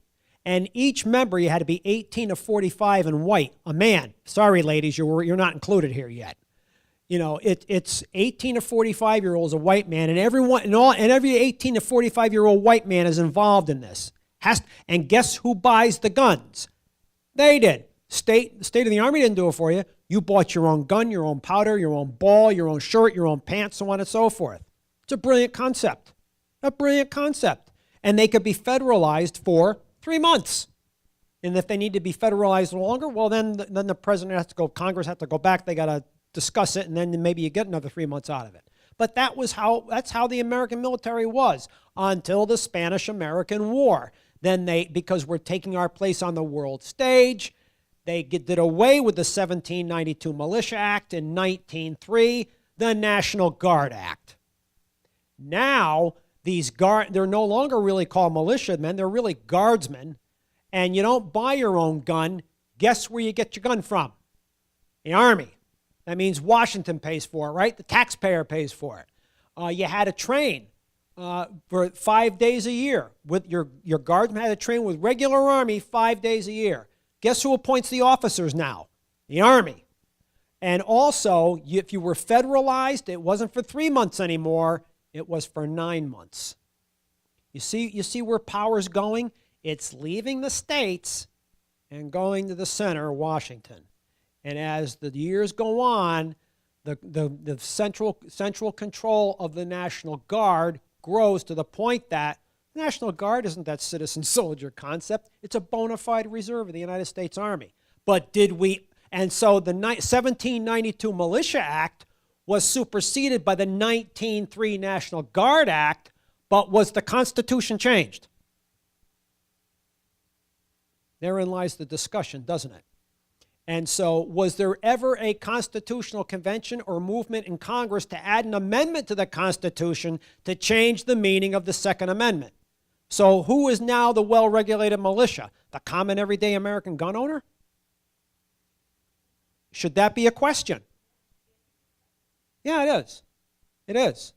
Speaker 1: And each member, you had to be 18 to 45 and white, a man. Sorry, ladies, you're not included here yet. You know, it's 18 to 45-year-olds, a white man, and every 18 to 45-year-old white man is involved in this. And guess who buys the guns? They did. The state of the Army didn't do it for you. You bought your own gun, your own powder, your own ball, your own shirt, your own pants, so on and so forth. It's a brilliant concept. A brilliant concept. And they could be federalized for 3 months. And if they need to be federalized longer, well, then the president has to go, Congress has to go back, they got to discuss it, and then maybe you get another 3 months out of it. But that's how the American military was until the Spanish-American War. Then because we're taking our place on the world stage, they did away with the 1792 Militia Act in 1903, the National Guard Act. Now, they're no longer really called militiamen, they're really guardsmen. And you don't buy your own gun. Guess where you get your gun from? The Army. That means Washington pays for it, right? The taxpayer pays for it. You had to train for 5 days a year. With your guardsmen had to train with regular Army 5 days a year. Guess who appoints the officers now? The Army. And also, if you were federalized, it wasn't for 3 months anymore. It was for 9 months. You see where power's going? It's leaving the states and going to the center, Washington. And as the years go on, the central control of the National Guard grows to the point that the National Guard isn't that citizen soldier concept. It's a bona fide reserve of the United States Army. But and so the 1792 Militia Act was superseded by the 1903 National Guard Act, but was the Constitution changed? Therein lies the discussion, doesn't it? And so was there ever a constitutional convention or movement in Congress to add an amendment to the Constitution to change the meaning of the Second Amendment? So who is now the well-regulated militia? The common everyday American gun owner? Should that be a question? Yeah, it is. It is.